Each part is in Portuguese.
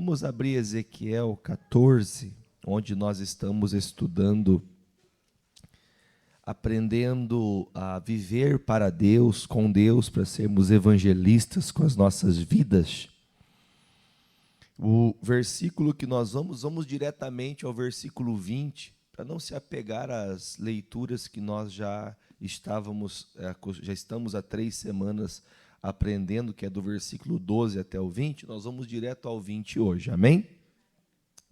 Vamos abrir Ezequiel 14, onde nós estamos estudando, aprendendo a viver para Deus, com Deus, para sermos evangelistas com as nossas vidas. O versículo que nós vamos diretamente ao versículo 20, para não se apegar às leituras que nós já estamos há 3 semanas aprendendo, que é do versículo 12 até o 20, nós vamos direto ao 20 hoje, amém?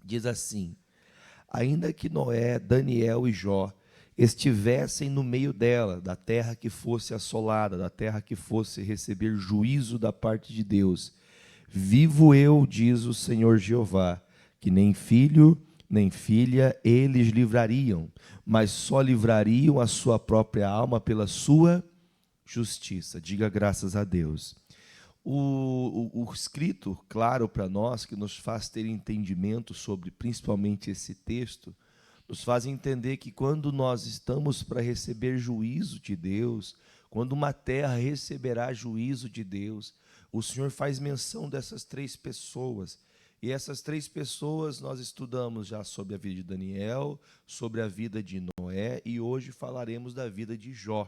Diz assim: ainda que Noé, Daniel e Jó estivessem no meio dela, da terra que fosse assolada, da terra que fosse receber juízo da parte de Deus, vivo eu, diz o Senhor Jeová, que nem filho nem filha eles livrariam, mas só livrariam a sua própria alma pela sua justiça. Diga graças a Deus. O escrito, claro para nós, que nos faz ter entendimento sobre principalmente esse texto, nos faz entender que quando nós estamos para receber juízo de Deus, quando uma terra receberá juízo de Deus, o Senhor faz menção dessas 3 pessoas. E essas 3 pessoas nós estudamos já sobre a vida de Daniel, sobre a vida de Noé, e hoje falaremos da vida de Jó.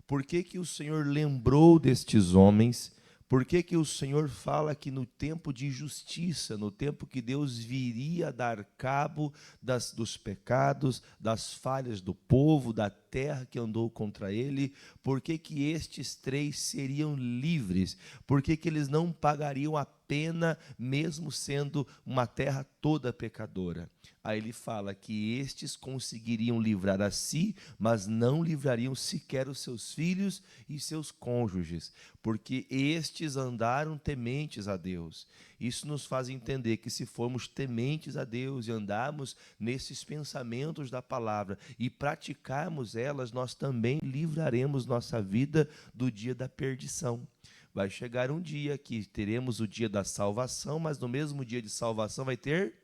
Por que que o Senhor lembrou destes homens? Por que que o Senhor fala que no tempo de justiça, no tempo que Deus viria dar cabo dos pecados, das falhas do povo, da terra que andou contra ele, por que que estes 3 seriam livres? Por que que eles não pagariam a pena, mesmo sendo uma terra toda pecadora? Aí ele fala que estes conseguiriam livrar a si, mas não livrariam sequer os seus filhos e seus cônjuges, porque estes andaram tementes a Deus. Isso nos faz entender que se formos tementes a Deus e andarmos nesses pensamentos da palavra e praticarmos elas, nós também livraremos nossa vida do dia da perdição. Vai chegar um dia que teremos o dia da salvação, mas no mesmo dia de salvação vai ter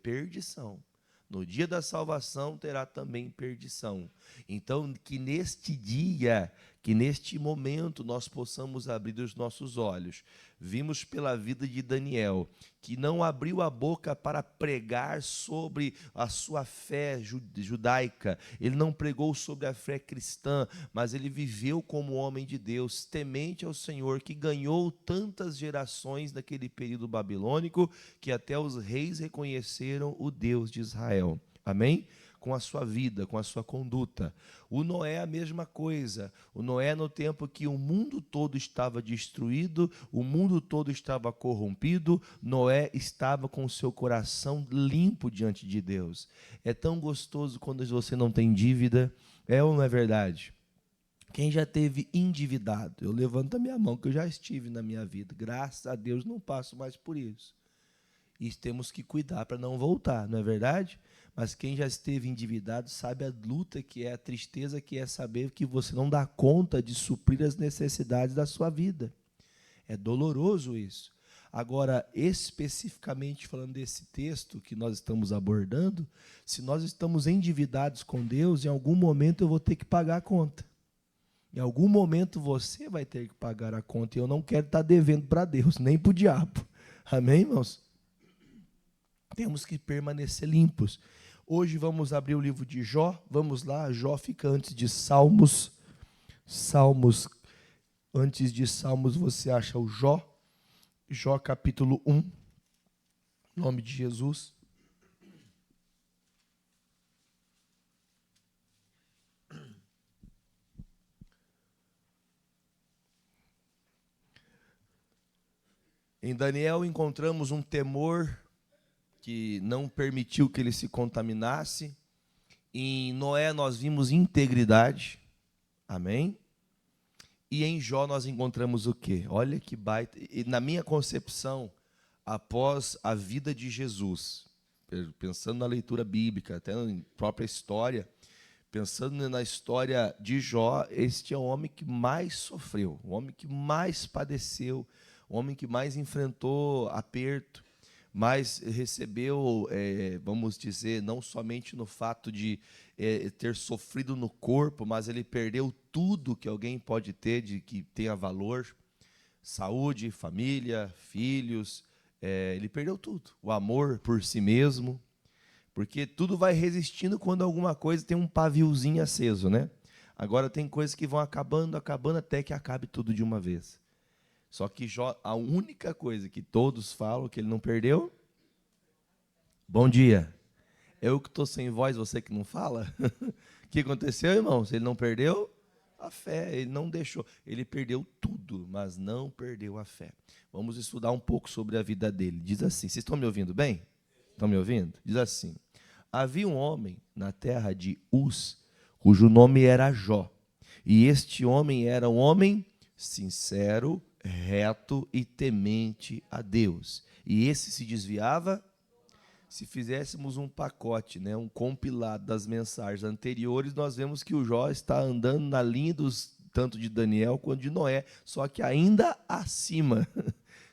perdição. No dia da salvação terá também perdição. Então, que neste dia, que neste momento nós possamos abrir os nossos olhos. Vimos pela vida de Daniel, que não abriu a boca para pregar sobre a sua fé judaica. Ele não pregou sobre a fé cristã, mas ele viveu como homem de Deus, temente ao Senhor, que ganhou tantas gerações naquele período babilônico, que até os reis reconheceram o Deus de Israel. Amém? Com a sua vida, com a sua conduta. O Noé, a mesma coisa. O Noé, no tempo que o mundo todo estava destruído, o mundo todo estava corrompido, Noé estava com o seu coração limpo diante de Deus. É tão gostoso quando você não tem dívida, é ou não é verdade? Quem já teve endividado? Eu levanto a minha mão, que eu já estive na minha vida. Graças a Deus não passo mais por isso. E temos que cuidar para não voltar, não é verdade? Mas quem já esteve endividado sabe a luta que é, a tristeza que é saber que você não dá conta de suprir as necessidades da sua vida. É doloroso isso. Agora, especificamente falando desse texto que nós estamos abordando, se nós estamos endividados com Deus, em algum momento eu vou ter que pagar a conta. Em algum momento você vai ter que pagar a conta. E eu não quero estar devendo para Deus, nem para o diabo. Amém, irmãos? Temos que permanecer limpos. Hoje vamos abrir o livro de Jó. Vamos lá, Jó fica antes de Salmos. Antes de Salmos você acha o Jó. Jó capítulo 1. Em nome de Jesus. Em Daniel encontramos um temor que não permitiu que ele se contaminasse. Em Noé nós vimos integridade. Amém? E em Jó nós encontramos o quê? Olha que baita. E na minha concepção, após a vida de Jesus, pensando na leitura bíblica, até na própria história, pensando na história de Jó, este é o homem que mais sofreu, o homem que mais padeceu, o homem que mais enfrentou aperto, mais recebeu, vamos dizer, não somente no fato de ter sofrido no corpo, mas ele perdeu tudo que alguém pode ter de que tenha valor: saúde, família, filhos, ele perdeu tudo. O amor por si mesmo, porque tudo vai resistindo quando alguma coisa tem um paviozinho aceso, né? Agora tem coisas que vão acabando, acabando, até que acabe tudo de uma vez. Só que Jó, a única coisa que todos falam que ele não perdeu, bom dia. Eu que estou sem voz, você que não fala? O que aconteceu, irmãos? Ele não perdeu a fé, ele não deixou. Ele perdeu tudo, mas não perdeu a fé. Vamos estudar um pouco sobre a vida dele. Diz assim, vocês estão me ouvindo bem? Estão me ouvindo? Diz assim, havia um homem na terra de Uz, cujo nome era Jó. E este homem era um homem sincero, reto e temente a Deus. E esse se desviava. Se fizéssemos um pacote, né, um compilado das mensagens anteriores, nós vemos que o Jó está andando na linha dos, tanto de Daniel quanto de Noé, só que ainda acima.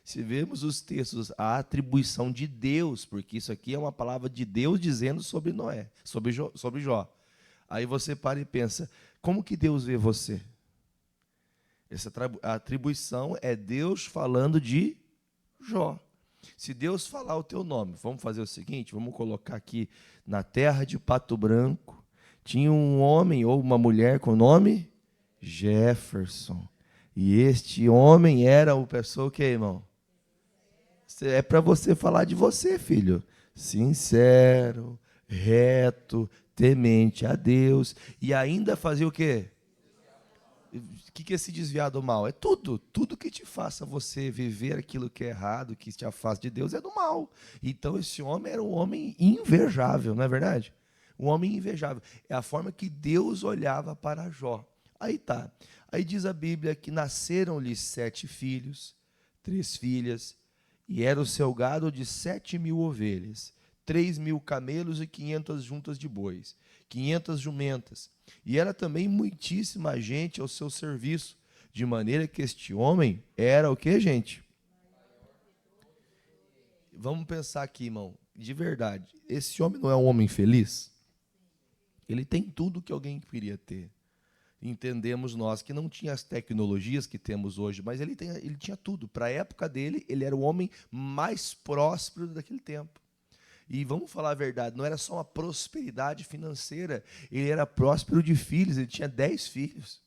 Se vemos os textos, a atribuição de Deus, porque isso aqui é uma palavra de Deus dizendo sobre Noé, sobre Jó. Aí você para e pensa, como que Deus vê você? Essa atribuição é Deus falando de Jó. Se Deus falar o teu nome, vamos fazer o seguinte, vamos colocar aqui, na terra de Pato Branco, tinha um homem ou uma mulher com o nome Jefferson. E este homem era o pessoa que, irmão? É para você falar de você, filho. Sincero, reto, temente a Deus. E ainda fazia o quê? O que é se desviar do mal? É tudo. Tudo que te faça você viver aquilo que é errado, que te afasta de Deus, é do mal. Então, esse homem era um homem invejável, não é verdade? Um homem invejável. É a forma que Deus olhava para Jó. Aí tá. Aí diz a Bíblia que nasceram-lhe 7 filhos, 3 filhas, e era o seu gado de 7.000 ovelhas, 3.000 camelos e 500 juntas de bois, 500 jumentas. E era também muitíssima gente ao seu serviço, de maneira que este homem era o que, gente? Vamos pensar aqui, irmão, de verdade, esse homem não é um homem feliz? Ele tem tudo que alguém queria ter. Entendemos nós que não tinha as tecnologias que temos hoje, mas ele tinha tudo. Para a época dele, ele era o homem mais próspero daquele tempo. E vamos falar a verdade, não era só uma prosperidade financeira, ele era próspero de filhos, ele tinha 10 filhos.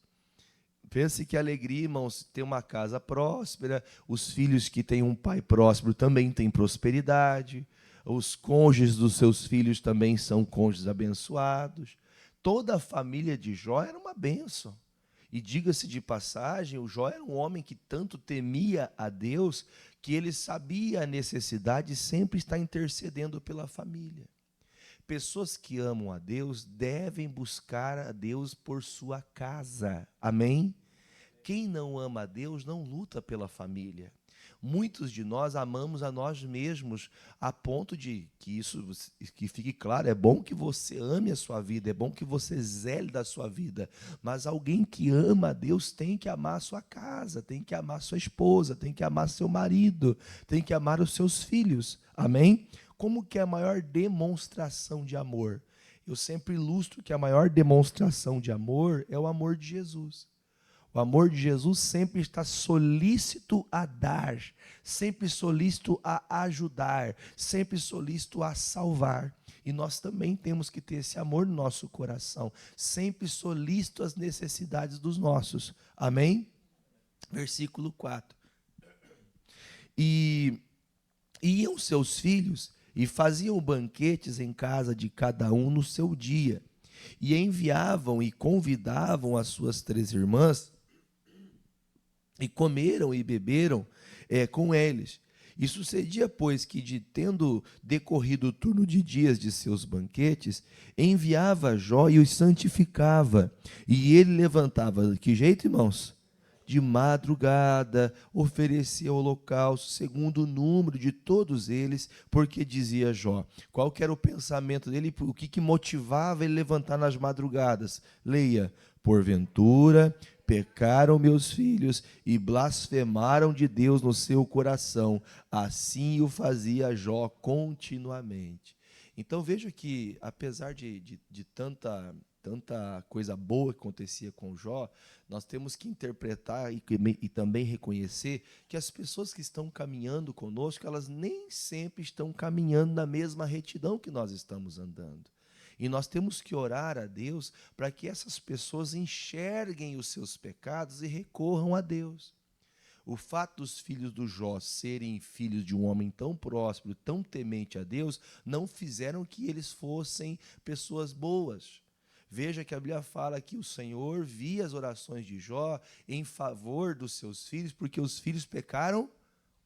Pense que alegria, irmãos, ter uma casa próspera, os filhos que têm um pai próspero também têm prosperidade, os cônjuges dos seus filhos também são cônjuges abençoados. Toda a família de Jó era uma bênção. E diga-se de passagem, o Jó era um homem que tanto temia a Deus, que ele sabia a necessidade de sempre estar intercedendo pela família. Pessoas que amam a Deus devem buscar a Deus por sua casa. Amém? Quem não ama a Deus não luta pela família. Muitos de nós amamos a nós mesmos a ponto de que fique claro, é bom que você ame a sua vida, é bom que você zele da sua vida, mas alguém que ama a Deus tem que amar a sua casa, tem que amar a sua esposa, tem que amar seu marido, tem que amar os seus filhos. Amém? Como que é a maior demonstração de amor? Eu sempre ilustro que a maior demonstração de amor é o amor de Jesus. O amor de Jesus sempre está solícito a dar, sempre solícito a ajudar, sempre solícito a salvar. E nós também temos que ter esse amor no nosso coração, sempre solícito às necessidades dos nossos. Amém? Versículo 4. E iam seus filhos e faziam banquetes em casa de cada um no seu dia, e enviavam e convidavam as suas 3 irmãs, e comeram e beberam com eles. E sucedia, pois, que tendo decorrido o turno de dias de seus banquetes, enviava Jó e os santificava. E ele levantava, que jeito, irmãos? De madrugada, oferecia holocausto, segundo o número de todos eles, porque dizia Jó. Qual que era o pensamento dele? O que motivava ele levantar nas madrugadas? Leia, porventura pecaram meus filhos e blasfemaram de Deus no seu coração. Assim o fazia Jó continuamente. Então veja que, apesar de tanta tanta coisa boa que acontecia com Jó, nós temos que interpretar e também reconhecer que as pessoas que estão caminhando conosco, elas nem sempre estão caminhando na mesma retidão que nós estamos andando. E nós temos que orar a Deus para que essas pessoas enxerguem os seus pecados e recorram a Deus. O fato dos filhos do Jó serem filhos de um homem tão próspero, tão temente a Deus, não fizeram que eles fossem pessoas boas. Veja que a Bíblia fala que o Senhor via as orações de Jó em favor dos seus filhos, porque os filhos pecaram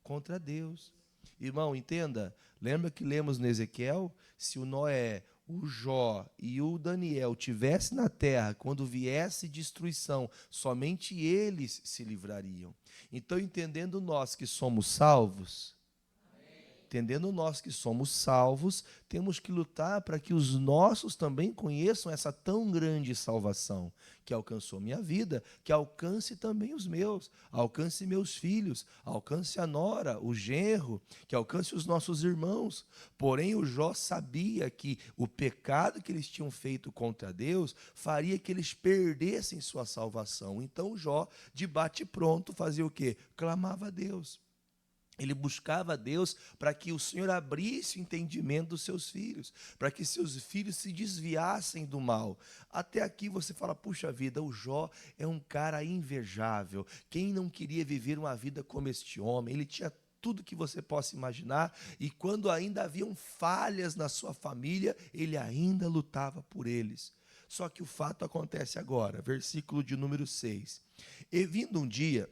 contra Deus. Irmão, entenda, lembra que lemos no Ezequiel? Se o Noé, o Jó e o Daniel tivessem na terra, quando viesse destruição, somente eles se livrariam. Então, entendendo nós que somos salvos, temos que lutar para que os nossos também conheçam essa tão grande salvação que alcançou minha vida, que alcance também os meus, alcance meus filhos, alcance a nora, o genro, que alcance os nossos irmãos. Porém, o Jó sabia que o pecado que eles tinham feito contra Deus faria que eles perdessem sua salvação. Então, Jó, de bate-pronto, fazia o quê? Clamava a Deus. Ele buscava a Deus para que o Senhor abrisse o entendimento dos seus filhos, para que seus filhos se desviassem do mal. Até aqui você fala, puxa vida, o Jó é um cara invejável. Quem não queria viver uma vida como este homem? Ele tinha tudo que você possa imaginar, e quando ainda haviam falhas na sua família, ele ainda lutava por eles. Só que o fato acontece agora, versículo de número 6. E vindo um dia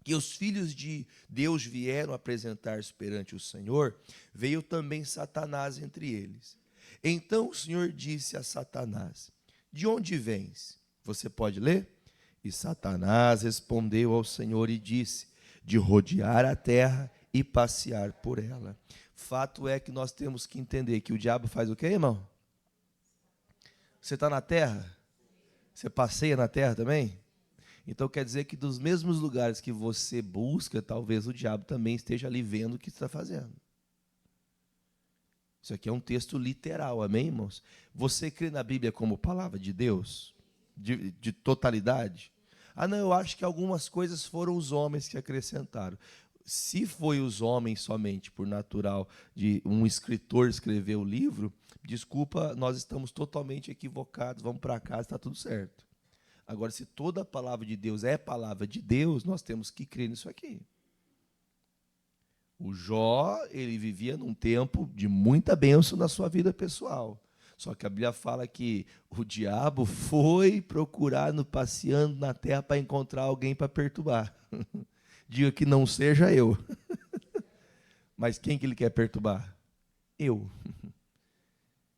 que os filhos de Deus vieram apresentar-se perante o Senhor, veio também Satanás entre eles. Então o Senhor disse a Satanás, de onde vens? Você pode ler? E Satanás respondeu ao Senhor e disse, de rodear a terra e passear por ela. Fato é que nós temos que entender que o diabo faz o quê, irmão? Você está na terra? Você passeia na terra também? Então quer dizer que dos mesmos lugares que você busca, talvez o diabo também esteja ali vendo o que você está fazendo. Isso aqui é um texto literal, amém, irmãos? Você crê na Bíblia como palavra de Deus? De totalidade? Ah, não, eu acho que algumas coisas foram os homens que acrescentaram. Se foi os homens somente, por natural, de um escritor escrever o livro, desculpa, nós estamos totalmente equivocados, vamos para casa, está tudo certo. Agora, se toda a palavra de Deus é palavra de Deus, nós temos que crer nisso aqui. O Jó, ele vivia num tempo de muita bênção na sua vida pessoal. Só que a Bíblia fala que o diabo foi procurar passeando na terra para encontrar alguém para perturbar. Diga que não seja eu. Mas quem que ele quer perturbar? Eu.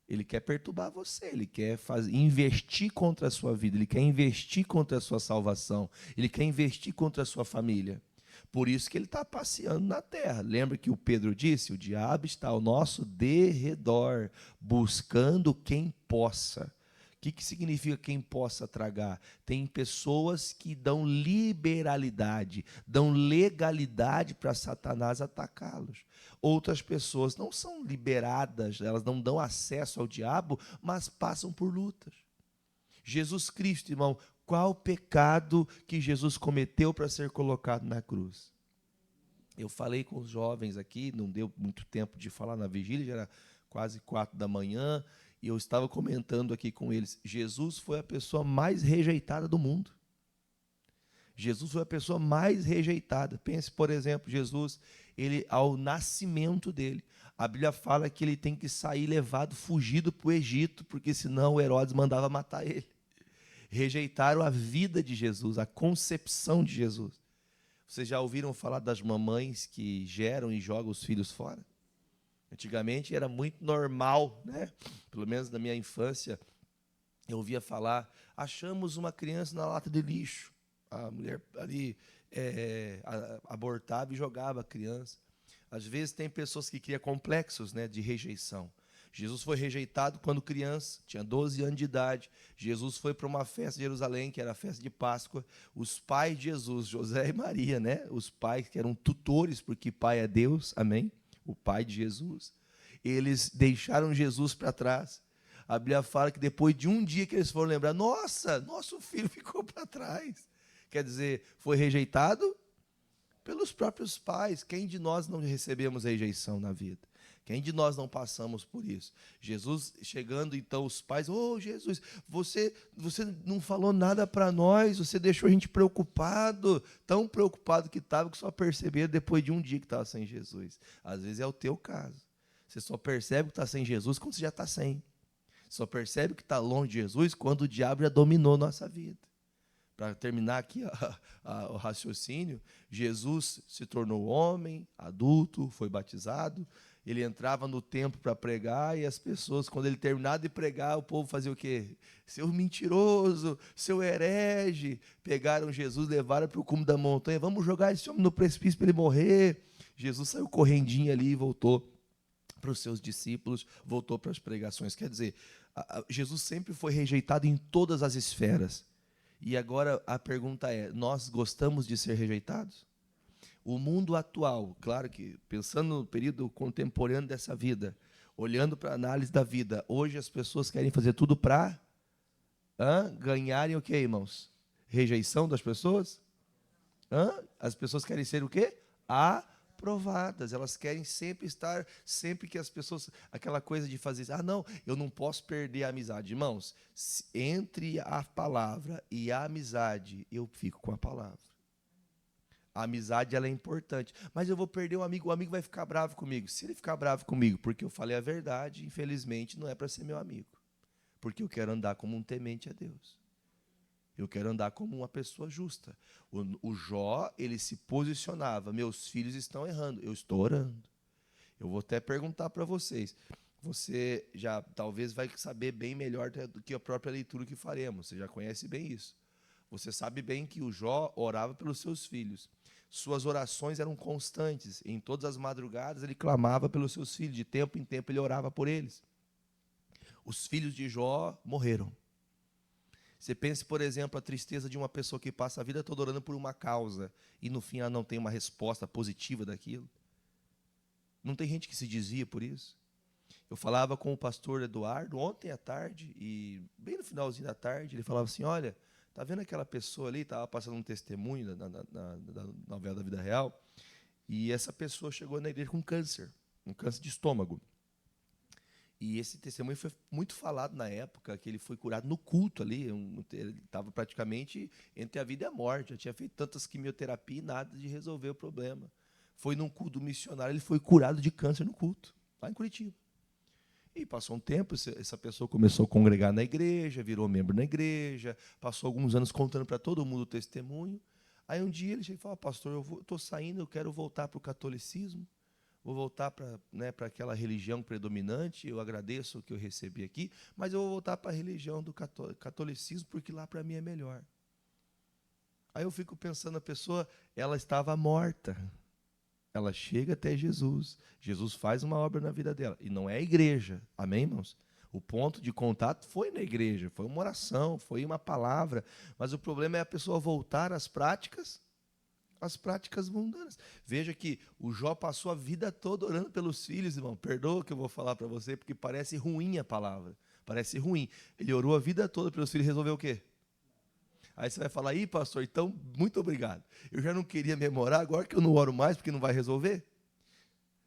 Ele quer perturbar você, ele quer investir contra a sua vida, ele quer investir contra a sua salvação, ele quer investir contra a sua família. Por isso que ele está passeando na terra. Lembra que o Pedro disse? O diabo está ao nosso derredor, buscando quem possa. O que significa quem possa tragar? Tem pessoas que dão liberalidade, dão legalidade para Satanás atacá-los. Outras pessoas não são liberadas, elas não dão acesso ao diabo, mas passam por lutas. Jesus Cristo, irmão, qual o pecado que Jesus cometeu para ser colocado na cruz? Eu falei com os jovens aqui, não deu muito tempo de falar na vigília, já era quase 4 da manhã, e eu estava comentando aqui com eles, Jesus foi a pessoa mais rejeitada do mundo. Jesus foi a pessoa mais rejeitada. Pense, por exemplo, Jesus, ele, ao nascimento dele, a Bíblia fala que ele tem que sair levado, fugido para o Egito, porque senão Herodes mandava matar ele. Rejeitaram a vida de Jesus, a concepção de Jesus. Vocês já ouviram falar das mamães que geram e jogam os filhos fora? Antigamente era muito normal, né? Pelo menos na minha infância, eu ouvia falar, achamos uma criança na lata de lixo. A mulher ali abortava e jogava a criança. Às vezes tem pessoas que criam complexos, né, de rejeição. Jesus foi rejeitado quando criança, tinha 12 anos de idade. Jesus foi para uma festa em Jerusalém, que era a festa de Páscoa. Os pais de Jesus, José e Maria, né, os pais que eram tutores, porque pai é Deus, amém? O pai de Jesus. Eles deixaram Jesus para trás. A Bíblia fala que depois de um dia que eles foram lembrar, nossa, nosso filho ficou para trás. Quer dizer, foi rejeitado pelos próprios pais. Quem de nós não recebemos rejeição na vida? Quem de nós não passamos por isso? Jesus chegando, então, os pais, Jesus, você não falou nada para nós, você deixou a gente preocupado, tão preocupado que estava, que só perceberam depois de um dia que estava sem Jesus. Às vezes é o teu caso. Você só percebe que está sem Jesus quando você já está sem. Só percebe que está longe de Jesus quando o diabo já dominou nossa vida. Para terminar aqui o raciocínio, Jesus se tornou homem, adulto, foi batizado. Ele entrava no templo para pregar e as pessoas, quando ele terminava de pregar, o povo fazia o quê? Seu mentiroso, seu herege. Pegaram Jesus, levaram para o cume da montanha. Vamos jogar esse homem no precipício para ele morrer. Jesus saiu correndinho ali e voltou para os seus discípulos, voltou para as pregações. Quer dizer, Jesus sempre foi rejeitado em todas as esferas. E agora a pergunta é, nós gostamos de ser rejeitados? O mundo atual, claro que pensando no período contemporâneo dessa vida, olhando para a análise da vida, hoje as pessoas querem fazer tudo para ganharem o quê, irmãos? Rejeição das pessoas? As pessoas querem ser o quê? Aprovadas. Elas querem sempre estar, sempre que as pessoas, aquela coisa de fazer, não, eu não posso perder a amizade. Irmãos, entre a palavra e a amizade, eu fico com a palavra. A amizade, ela é importante. Mas eu vou perder o amigo vai ficar bravo comigo. Se ele ficar bravo comigo porque eu falei a verdade, infelizmente, não é para ser meu amigo. Porque eu quero andar como um temente a Deus. Eu quero andar como uma pessoa justa. O Jó, ele se posicionava, meus filhos estão errando, eu estou orando. Eu vou até perguntar para vocês, você já talvez vai saber bem melhor do que a própria leitura que faremos, você já conhece bem isso. Você sabe bem que o Jó orava pelos seus filhos. Suas orações eram constantes. Em todas as madrugadas ele clamava pelos seus filhos. De tempo em tempo ele orava por eles. Os filhos de Jó morreram. Você pense, por exemplo, a tristeza de uma pessoa que passa a vida toda orando por uma causa e no fim ela não tem uma resposta positiva daquilo. Não tem gente que se desvia por isso? Eu falava com o pastor Eduardo ontem à tarde e bem no finalzinho da tarde ele falava assim, olha, tá vendo aquela pessoa ali, estava passando um testemunho na novela da vida real, e essa pessoa chegou na igreja com câncer, um câncer de estômago. E esse testemunho foi muito falado na época, que ele foi curado no culto ali, ele estava praticamente entre a vida e a morte, já tinha feito tantas quimioterapias e nada de resolver o problema. Foi num culto missionário, ele foi curado de câncer no culto, lá em Curitiba. E passou um tempo, essa pessoa começou a congregar na igreja, virou membro na igreja, passou alguns anos contando para todo mundo o testemunho. Aí um dia ele chega e fala, pastor, eu estou saindo, eu quero voltar para o catolicismo, vou voltar para aquela religião predominante, eu agradeço o que eu recebi aqui, mas eu vou voltar para a religião do catolicismo, porque lá para mim é melhor. Aí eu fico pensando, a pessoa, ela estava morta. Ela chega até Jesus. Jesus faz uma obra na vida dela. E não é a igreja. Amém, irmãos? O ponto de contato foi na igreja. Foi uma oração, foi uma palavra. Mas o problema é a pessoa voltar às práticas mundanas. Veja que o Jó passou a vida toda orando pelos filhos, irmão. Perdoa o que eu vou falar para você, porque parece ruim a palavra. Parece ruim. Ele orou a vida toda pelos filhos e resolveu o quê? Aí você vai falar, pastor, então, muito obrigado. Eu já não queria memorar, agora que eu não oro mais, porque não vai resolver.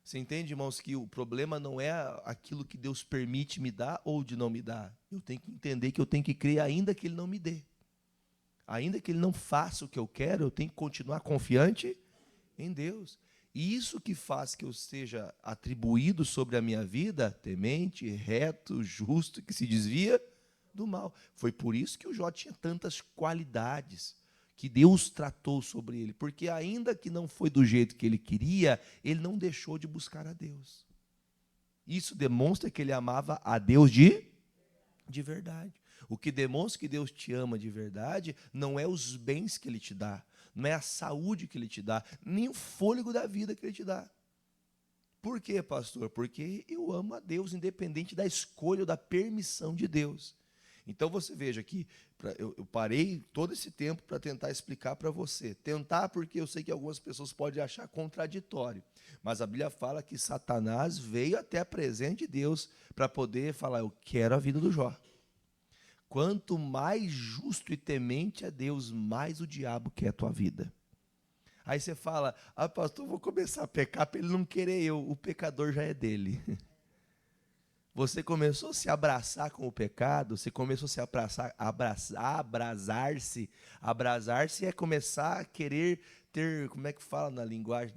Você entende, irmãos, que o problema não é aquilo que Deus permite me dar ou de não me dar. Eu tenho que entender que eu tenho que crer ainda que Ele não me dê. Ainda que Ele não faça o que eu quero, eu tenho que continuar confiante em Deus. E isso que faz que eu seja atribuído sobre a minha vida, temente, reto, justo, que se desvia do mal. Foi por isso que o Jó tinha tantas qualidades que Deus tratou sobre ele, porque ainda que não foi do jeito que ele queria, ele não deixou de buscar a Deus. Isso demonstra que ele amava a Deus de verdade. O que demonstra que Deus te ama de verdade não é os bens que Ele te dá, não é a saúde que Ele te dá, nem o fôlego da vida que Ele te dá. Por quê, pastor? Porque eu amo a Deus, independente da escolha ou da permissão de Deus. Então você veja que eu parei todo esse tempo para tentar explicar para você. Tentar porque eu sei que algumas pessoas podem achar contraditório. Mas a Bíblia fala que Satanás veio até a presença de Deus para poder falar, eu quero a vida do Jó. Quanto mais justo e temente a Deus, mais o diabo quer a tua vida. Aí você fala, pastor, eu vou começar a pecar para ele não querer eu. O pecador já é dele. Você começou a se abraçar com o pecado, você começou a se abrasar-se. Abrasar-se é começar a querer ter, como é que fala na linguagem?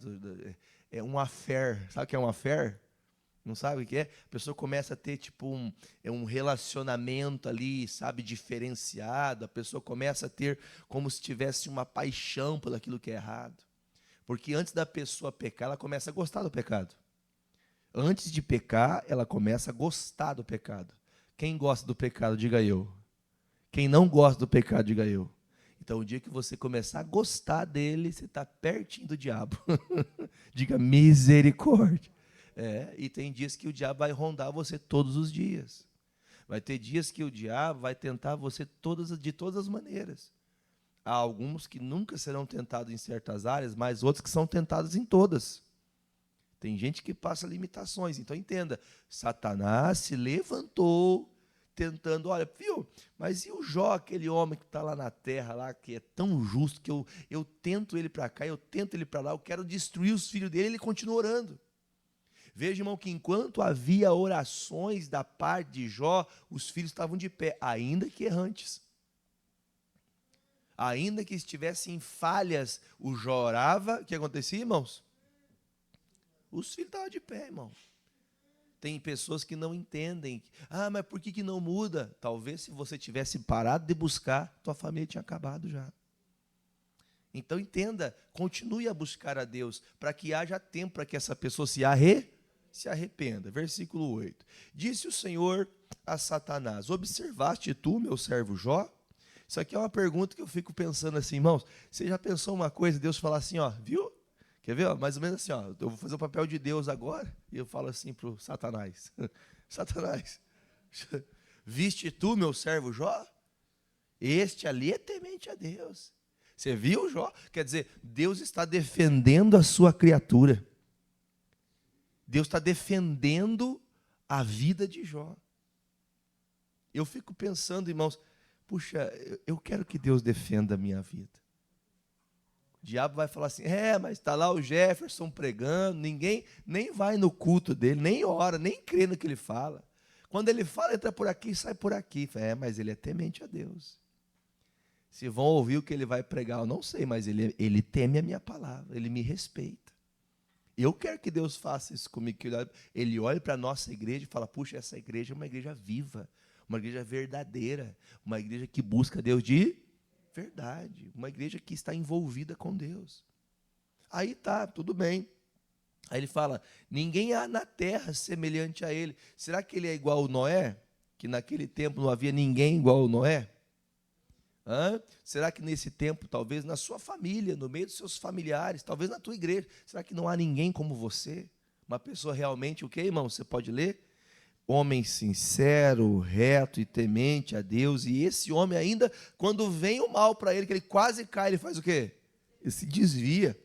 É um affair. Sabe o que é um affair? Não sabe o que é? A pessoa começa a ter tipo um relacionamento ali, sabe, diferenciado. A pessoa começa a ter como se tivesse uma paixão por aquilo que é errado. Porque antes da pessoa pecar, ela começa a gostar do pecado. Antes de pecar, ela começa a gostar do pecado. Quem gosta do pecado, diga eu. Quem não gosta do pecado, diga eu. Então, o dia que você começar a gostar dele, você está pertinho do diabo. Diga misericórdia. E tem dias que o diabo vai rondar você todos os dias. Vai ter dias que o diabo vai tentar você de todas as maneiras. Há alguns que nunca serão tentados em certas áreas, mas outros que são tentados em todas. Tem gente que passa limitações. Então, entenda, Satanás se levantou tentando, olha, viu, mas e o Jó, aquele homem que está lá na terra, lá, que é tão justo, que eu tento ele para cá, eu tento ele para lá, eu quero destruir os filhos dele, ele continua orando. Veja, irmão, que enquanto havia orações da parte de Jó, os filhos estavam de pé, ainda que errantes. Ainda que estivessem falhas, o Jó orava, o que acontecia, irmãos? Os filhos estavam de pé, irmão. Tem pessoas que não entendem. Mas por que não muda? Talvez se você tivesse parado de buscar, tua família tinha acabado já. Então entenda, continue a buscar a Deus, para que haja tempo para que essa pessoa se arrependa. Versículo 8. Disse o Senhor a Satanás, observaste tu, meu servo Jó? Isso aqui é uma pergunta que eu fico pensando assim, irmãos, você já pensou uma coisa, Deus falar assim, viu? Quer ver? Mais ou menos assim, eu vou fazer o papel de Deus agora, e eu falo assim para o Satanás, Satanás, viste tu, meu servo Jó? Este ali é temente a Deus. Você viu, Jó? Quer dizer, Deus está defendendo a sua criatura. Deus está defendendo a vida de Jó. Eu fico pensando, irmãos, puxa, eu quero que Deus defenda a minha vida. O diabo vai falar assim, mas está lá o Jefferson pregando, ninguém nem vai no culto dele, nem ora, nem crê no que ele fala. Quando ele fala, entra por aqui e sai por aqui. Mas ele é temente a Deus. Se vão ouvir o que ele vai pregar, eu não sei, mas ele teme a minha palavra, ele me respeita. Eu quero que Deus faça isso comigo, que ele olhe para a nossa igreja e fala, puxa, essa igreja é uma igreja viva, uma igreja verdadeira, uma igreja que busca Deus de verdade, uma igreja que está envolvida com Deus. Aí tá, tudo bem. Aí ele fala, ninguém há na terra semelhante a ele. Será que ele é igual ao Noé? Que naquele tempo não havia ninguém igual ao Noé? Será que nesse tempo, talvez na sua família, no meio dos seus familiares, talvez na tua igreja, será que não há ninguém como você? Uma pessoa realmente, o que, irmão? Você pode ler? Homem sincero, reto e temente a Deus, e esse homem ainda, quando vem o mal para ele, que ele quase cai, ele faz o quê? Ele se desvia,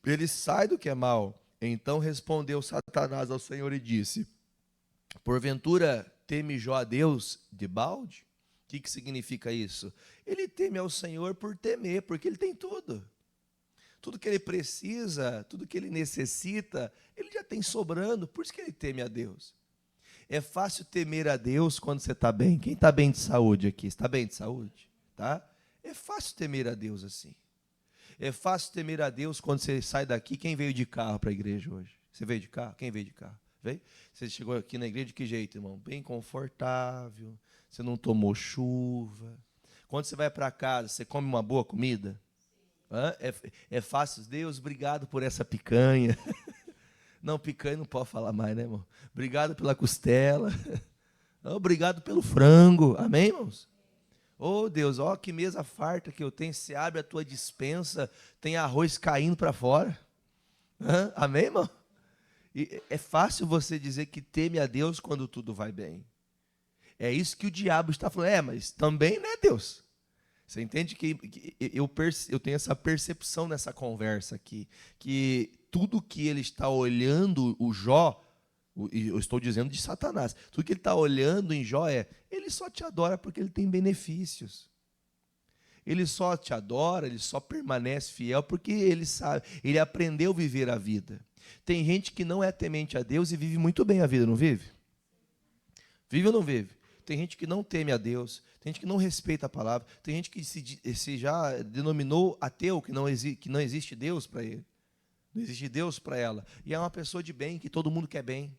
ele sai do que é mal. Então respondeu Satanás ao Senhor e disse, porventura teme Jó a Deus de balde? O que significa isso? Ele teme ao Senhor por temer, porque ele tem tudo. Tudo que ele precisa, tudo que ele necessita, ele já tem sobrando, por isso que ele teme a Deus. É fácil temer a Deus quando você está bem. Quem está bem de saúde aqui? Está bem de saúde? Tá? É fácil temer a Deus assim. É fácil temer a Deus quando você sai daqui. Quem veio de carro para a igreja hoje? Você veio de carro? Quem veio de carro? Veio? Você chegou aqui na igreja de que jeito, irmão? Bem confortável. Você não tomou chuva. Quando você vai para casa, você come uma boa comida? É fácil. Deus, obrigado por essa picanha. Não, picanha não pode falar mais, né, irmão? Obrigado pela costela. Obrigado pelo frango. Amém, irmãos? Oh, Deus, que mesa farta que eu tenho. Você abre a tua despensa, tem arroz caindo para fora. Amém, irmão? E é fácil você dizer que teme a Deus quando tudo vai bem. É isso que o diabo está falando. Mas também não é Deus. Você entende que eu tenho essa percepção nessa conversa aqui, que tudo que ele está olhando, o Jó, eu estou dizendo de Satanás, tudo que ele está olhando em Jó ele só te adora porque ele tem benefícios. Ele só te adora, ele só permanece fiel porque ele sabe, ele aprendeu a viver a vida. Tem gente que não é temente a Deus e vive muito bem a vida, não vive? Vive ou não vive? Tem gente que não teme a Deus, tem gente que não respeita a palavra, tem gente que se já denominou ateu, que não existe Deus para ele, não existe Deus para ela. E é uma pessoa de bem, que todo mundo quer bem,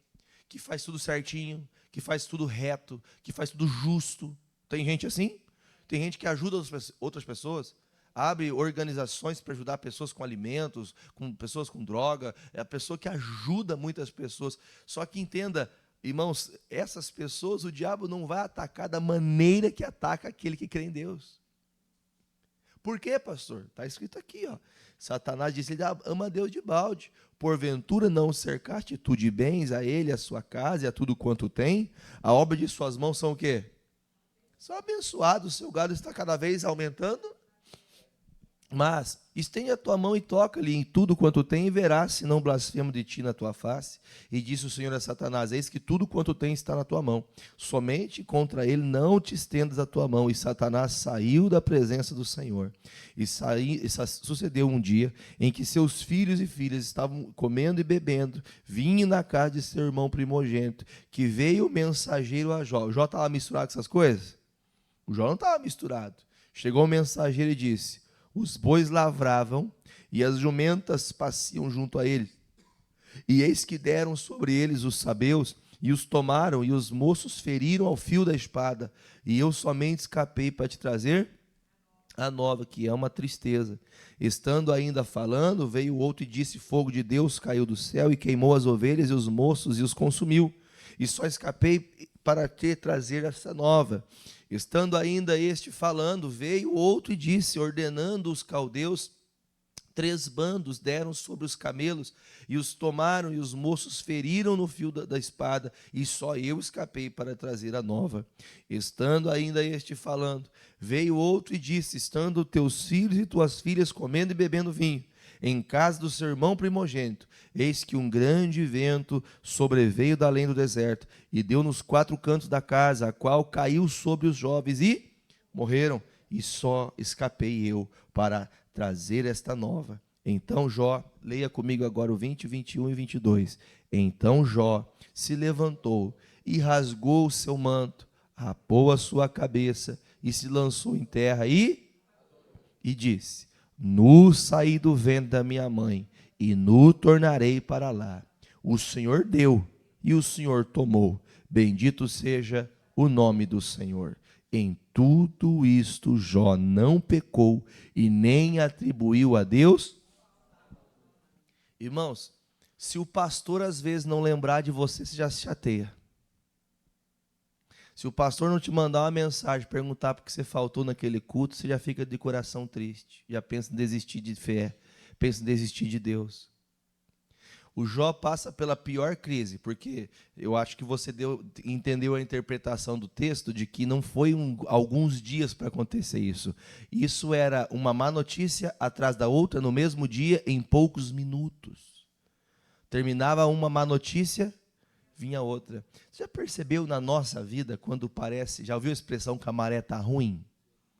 que faz tudo certinho, que faz tudo reto, que faz tudo justo. Tem gente assim? Tem gente que ajuda outras pessoas, abre organizações para ajudar pessoas com alimentos, com pessoas com droga, é a pessoa que ajuda muitas pessoas. Só que entenda, irmãos, essas pessoas o diabo não vai atacar da maneira que ataca aquele que crê em Deus. Por quê, pastor? Está escrito aqui, ó. Satanás disse: ele ama Deus de balde. Porventura não cercaste tu de bens a ele, a sua casa e a tudo quanto tem? A obra de suas mãos são o quê? São abençoados, o seu gado está cada vez aumentando. Mas estende a tua mão e toca-lhe em tudo quanto tem, e verás se não blasfemo de ti na tua face. E disse o Senhor a Satanás: eis que tudo quanto tem está na tua mão, somente contra ele não te estendas a tua mão. E Satanás saiu da presença do Senhor. Sucedeu um dia em que seus filhos e filhas estavam comendo e bebendo vinho na casa de seu irmão primogênito, que veio o mensageiro a Jó. O Jó estava misturado com essas coisas? O Jó não estava misturado. Chegou o mensageiro e disse: os bois lavravam e as jumentas pasciam junto a ele. E eis que deram sobre eles os sabeus e os tomaram, e os moços feriram ao fio da espada. E eu somente escapei para te trazer a nova, que é uma tristeza. Estando ainda falando, veio outro e disse: fogo de Deus caiu do céu e queimou as ovelhas e os moços e os consumiu. E só escapei para te trazer essa nova. Estando ainda este falando, veio outro e disse, ordenando os caldeus, 3 bandos deram sobre os camelos, e os tomaram, e os moços feriram no fio da espada, e só eu escapei para trazer a nova. Estando ainda este falando, veio outro e disse, estando teus filhos e tuas filhas comendo e bebendo vinho, em casa do seu irmão primogênito, eis que um grande vento sobreveio da além do deserto, e deu nos 4 cantos da casa, a qual caiu sobre os jovens, e morreram, e só escapei eu para trazer esta nova. Então Jó, leia comigo agora o 20, 21 e 22. Então Jó se levantou e rasgou o seu manto, rapou a sua cabeça e se lançou em terra e disse: nu saí do ventre da minha mãe, e nu tornarei para lá. O Senhor deu, e o Senhor tomou. Bendito seja o nome do Senhor. Em tudo isto Jó não pecou, e nem atribuiu a Deus. Irmãos, se o pastor às vezes não lembrar de você, você já se chateia. Se o pastor não te mandar uma mensagem, perguntar porque você faltou naquele culto, você já fica de coração triste, já pensa em desistir de fé, pensa em desistir de Deus. O Jó passa pela pior crise, porque eu acho que você entendeu a interpretação do texto de que não foi alguns dias para acontecer isso. Isso era uma má notícia atrás da outra no mesmo dia, em poucos minutos. Terminava uma má notícia, vinha outra. Você já percebeu na nossa vida quando parece, já ouviu a expressão que a maré está ruim?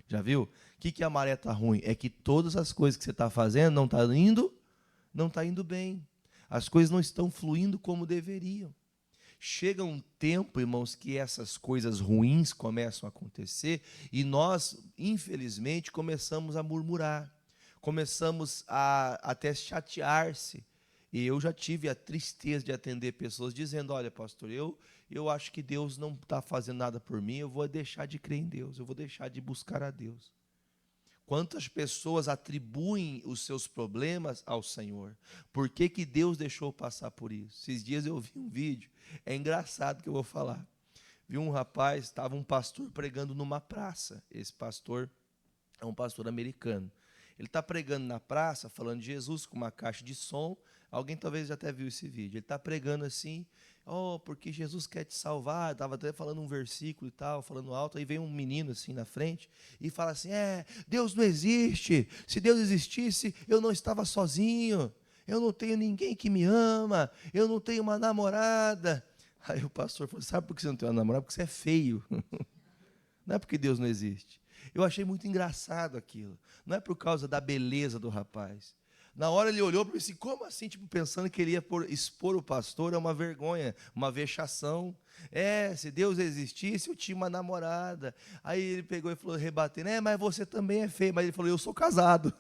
Já viu? O que a maré está ruim? É que todas as coisas que você está fazendo não está indo bem. As coisas não estão fluindo como deveriam. Chega um tempo, irmãos, que essas coisas ruins começam a acontecer e nós, infelizmente, começamos a murmurar, começamos a até chatear-se. E eu já tive a tristeza de atender pessoas dizendo: olha, pastor, eu acho que Deus não está fazendo nada por mim, eu vou deixar de crer em Deus, eu vou deixar de buscar a Deus. Quantas pessoas atribuem os seus problemas ao Senhor? Por que Deus deixou passar por isso? Esses dias eu vi um vídeo, é engraçado que eu vou falar. Vi um rapaz, estava um pastor pregando numa praça. Esse pastor é um pastor americano. Ele está pregando na praça, falando de Jesus com uma caixa de som. Alguém talvez já até viu esse vídeo. Ele está pregando assim, porque Jesus quer te salvar. Estava até falando um versículo e tal, falando alto. Aí vem um menino assim na frente e fala assim, Deus não existe. Se Deus existisse, eu não estava sozinho. Eu não tenho ninguém que me ama. Eu não tenho uma namorada. Aí o pastor falou, sabe por que você não tem uma namorada? Porque você é feio. Não é porque Deus não existe. Eu achei muito engraçado aquilo. Não é por causa da beleza do rapaz. Na hora ele olhou para mim assim, como assim? Tipo, pensando que ele ia expor o pastor é uma vergonha, uma vexação. Se Deus existisse, eu tinha uma namorada. Aí ele pegou e falou, rebatendo, mas você também é feio. Mas ele falou, eu sou casado.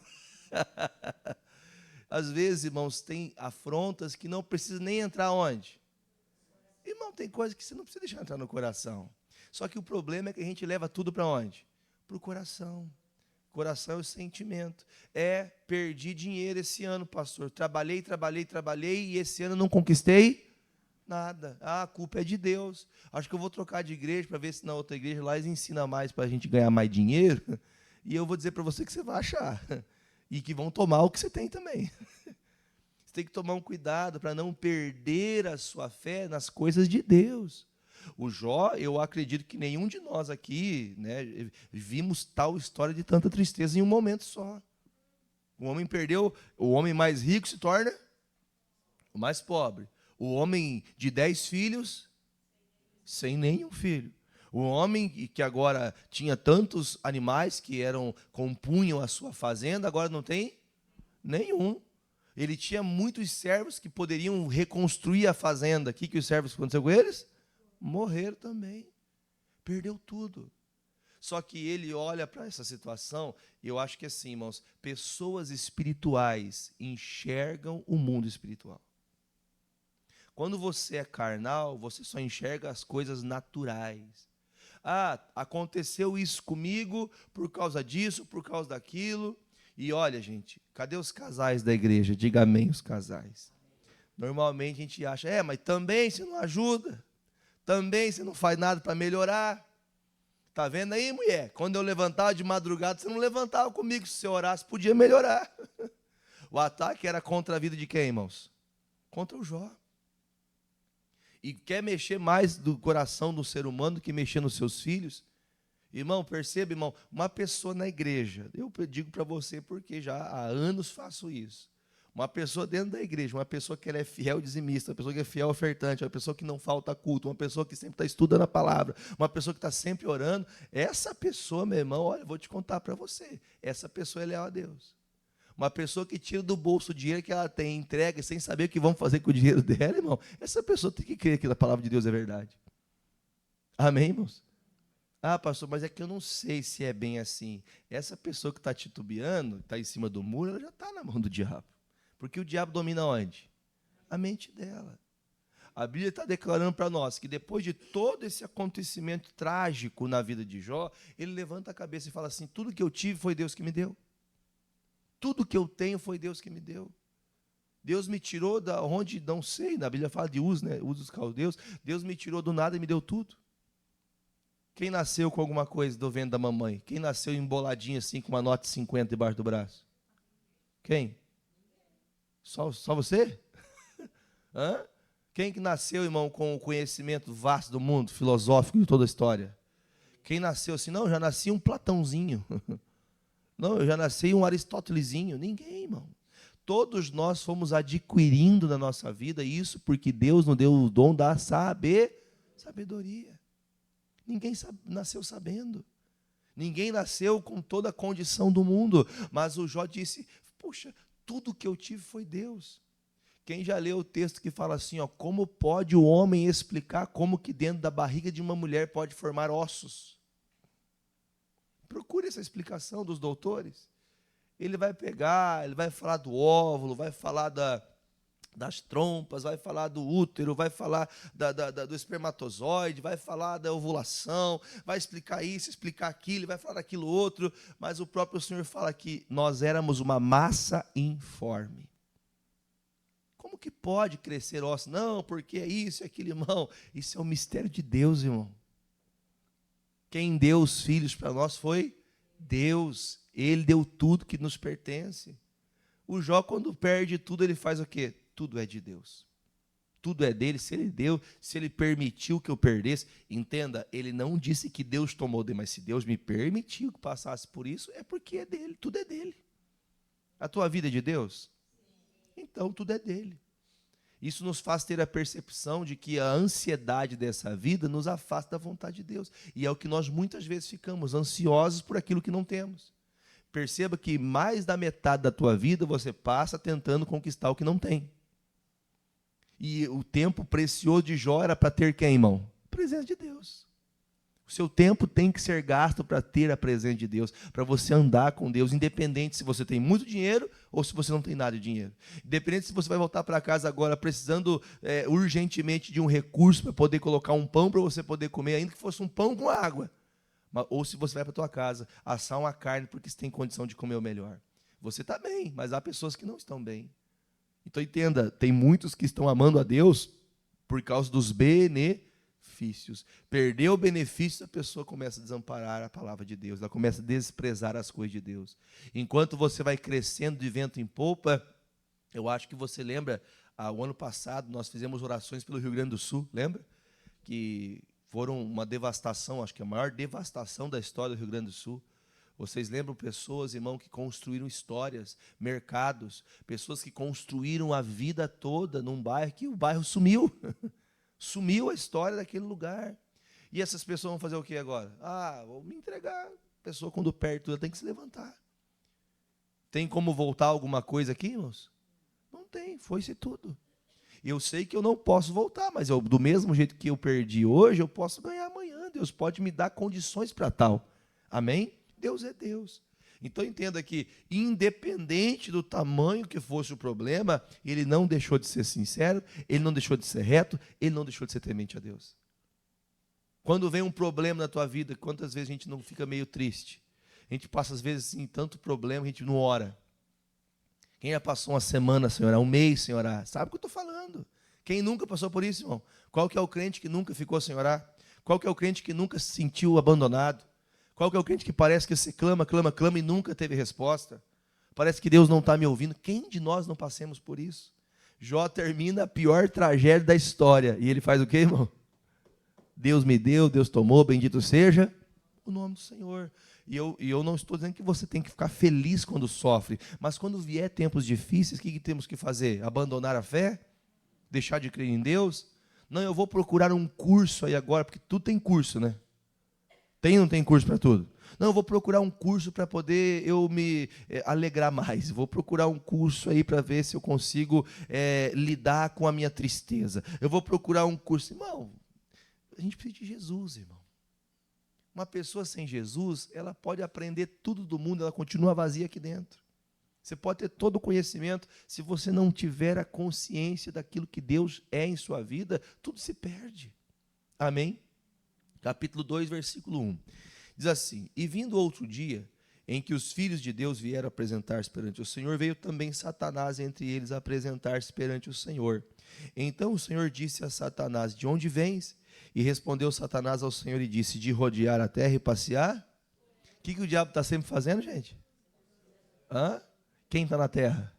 Às vezes, irmãos, tem afrontas que não precisa nem entrar onde? Irmão, tem coisa que você não precisa deixar entrar no coração. Só que o problema é que a gente leva tudo para onde? Para o coração. Coração é o sentimento. Perdi dinheiro esse ano, pastor. Trabalhei e esse ano não conquistei nada. A culpa é de Deus. Acho que eu vou trocar de igreja para ver se na outra igreja lá eles ensinam mais para a gente ganhar mais dinheiro. E eu vou dizer para você que você vai achar. E que vão tomar o que você tem também. Você tem que tomar um cuidado para não perder a sua fé nas coisas de Deus. O Jó, eu acredito que nenhum de nós aqui, né, vimos tal história de tanta tristeza em um momento só. O homem perdeu, o homem mais rico se torna o mais pobre. O homem de 10 filhos, sem nenhum filho. O homem que agora tinha tantos animais que compunham a sua fazenda, agora não tem nenhum. Ele tinha muitos servos que poderiam reconstruir a fazenda. O que os servos aconteceu com eles? Morreram também. Perdeu tudo. Só que ele olha para essa situação, e eu acho que assim, irmãos, pessoas espirituais enxergam o mundo espiritual. Quando você é carnal, você só enxerga as coisas naturais. Aconteceu isso comigo por causa disso, por causa daquilo. E olha, gente, cadê os casais da igreja? Diga amém, os casais. Normalmente a gente acha, mas também você não ajuda. Também você não faz nada para melhorar. Está vendo aí, mulher? Quando eu levantava de madrugada, você não levantava comigo. Se você orasse, podia melhorar. O ataque era contra a vida de quem, irmãos? Contra o Jó. E quer mexer mais do coração do ser humano do que mexer nos seus filhos? Irmão, perceba, irmão, uma pessoa na igreja, eu digo para você porque já há anos faço isso. Uma pessoa dentro da igreja, uma pessoa que ela é fiel dizimista, uma pessoa que é fiel ofertante, uma pessoa que não falta culto, uma pessoa que sempre está estudando a palavra, uma pessoa que está sempre orando, essa pessoa, meu irmão, olha, eu vou te contar para você, essa pessoa é leal a Deus. Uma pessoa que tira do bolso o dinheiro que ela tem, entrega, sem saber o que vão fazer com o dinheiro dela, irmão, essa pessoa tem que crer que a palavra de Deus é verdade. Amém, irmãos? Pastor, mas é que eu não sei se é bem assim. Essa pessoa que está titubeando, está em cima do muro, ela já está na mão do diabo. Porque o diabo domina onde? A mente dela. A Bíblia está declarando para nós que depois de todo esse acontecimento trágico na vida de Jó, ele levanta a cabeça e fala assim, tudo que eu tive foi Deus que me deu. Tudo que eu tenho foi Deus que me deu. Deus me tirou da onde, não sei, na Bíblia fala de Uz, né? Uz dos caldeus. Deus me tirou do nada e me deu tudo. Quem nasceu com alguma coisa do ventre da mamãe? Quem nasceu emboladinho assim com uma nota de 50 debaixo do braço? Quem? Só você? Quem que nasceu, irmão, com o conhecimento vasto do mundo, filosófico de toda a história? Quem nasceu assim? Não, eu já nasci um Platãozinho. Não, eu já nasci um Aristótelesinho. Ninguém, irmão. Todos nós fomos adquirindo na nossa vida isso porque Deus nos deu o dom da sabedoria. Ninguém nasceu sabendo. Ninguém nasceu com toda a condição do mundo. Mas o Jó disse, puxa, tudo que eu tive foi Deus. Quem já leu o texto que fala assim, como pode o homem explicar como que dentro da barriga de uma mulher pode formar ossos? Procure essa explicação dos doutores. Ele vai falar do óvulo, vai falar das trompas, vai falar do útero, vai falar do espermatozoide, vai falar da ovulação, vai explicar isso, explicar aquilo, vai falar daquilo outro, mas o próprio Senhor fala que nós éramos uma massa informe. Como que pode crescer osso? Não, porque é isso, é aquilo, irmão. Isso é um mistério de Deus, irmão. Quem deu os filhos para nós foi Deus. Ele deu tudo que nos pertence. O Jó, quando perde tudo, ele faz o quê? tudo é de Deus. Tudo é dele, se ele deu, se ele permitiu que eu perdesse, entenda, ele não disse que Deus tomou dele, mas se Deus me permitiu que passasse por isso, é porque é dele, tudo é dele. A tua vida é de Deus? Então tudo é dele. Isso nos faz ter a percepção de que a ansiedade dessa vida nos afasta da vontade de Deus. E é o que nós muitas vezes ficamos, ansiosos por aquilo que não temos. Perceba que mais da metade da tua vida você passa tentando conquistar o que não tem. E o tempo precioso de Jó era para ter quem, irmão? A presença de Deus. O seu tempo tem que ser gasto para ter a presença de Deus, para você andar com Deus, independente se você tem muito dinheiro ou se você não tem nada de dinheiro. Independente se você vai voltar para casa agora precisando urgentemente de um recurso para poder colocar um pão para você poder comer, ainda que fosse um pão com água. Ou se você vai para a tua casa assar uma carne porque você tem condição de comer o melhor. Você está bem, mas há pessoas que não estão bem. Então entenda, tem muitos que estão amando a Deus por causa dos benefícios. Perdeu o benefício, a pessoa começa a desamparar a palavra de Deus, ela começa a desprezar as coisas de Deus. Enquanto você vai crescendo de vento em popa, eu acho que você lembra, o ano passado nós fizemos orações pelo Rio Grande do Sul, lembra? Que foram uma devastação, acho que a maior devastação da história do Rio Grande do Sul. Vocês lembram pessoas, irmão, que construíram histórias, mercados, pessoas que construíram a vida toda num bairro que o bairro sumiu. Sumiu a história daquele lugar. E essas pessoas vão fazer o que agora? Vou me entregar. A pessoa, quando perde tudo, tem que se levantar. Tem como voltar alguma coisa aqui, irmãos? Não tem, foi-se tudo. Eu sei que eu não posso voltar, mas do mesmo jeito que eu perdi hoje, eu posso ganhar amanhã. Deus pode me dar condições para tal. Amém? Deus é Deus. Então entenda que, independente do tamanho que fosse o problema, ele não deixou de ser sincero, ele não deixou de ser reto, ele não deixou de ser temente a Deus. Quando vem um problema na tua vida, quantas vezes a gente não fica meio triste? A gente passa às vezes assim, tanto problema, a gente não ora. Quem já passou uma semana sem orar, um mês sem orar, sabe o que eu estou falando? Quem nunca passou por isso, irmão? Qual que é o crente que nunca ficou sem orar? Qual que é o crente que nunca se sentiu abandonado? Qual que é o crente que parece que você clama, clama, clama e nunca teve resposta? Parece que Deus não está me ouvindo. Quem de nós não passemos por isso? Jó termina a pior tragédia da história. E ele faz o quê, irmão? Deus me deu, Deus tomou, bendito seja o nome do Senhor. E eu não estou dizendo que você tem que ficar feliz quando sofre. Mas quando vier tempos difíceis, o que temos que fazer? Abandonar a fé? Deixar de crer em Deus? Não, eu vou procurar um curso aí agora, porque tudo tem curso, né? Tem ou não tem curso para tudo? Não, eu vou procurar um curso para poder eu me alegrar mais. Vou procurar um curso aí para ver se eu consigo lidar com a minha tristeza. Eu vou procurar um curso. Irmão, a gente precisa de Jesus, irmão. Uma pessoa sem Jesus, ela pode aprender tudo do mundo, ela continua vazia aqui dentro. Você pode ter todo o conhecimento, se você não tiver a consciência daquilo que Deus é em sua vida, tudo se perde. Amém? Capítulo 2, versículo 1. Diz assim: E vindo outro dia, em que os filhos de Deus vieram apresentar-se perante o Senhor, veio também Satanás entre eles a apresentar-se perante o Senhor. Então o Senhor disse a Satanás: De onde vens? E respondeu Satanás ao Senhor e disse: De rodear a terra e passear? O que o diabo está sempre fazendo, gente? Quem está na terra?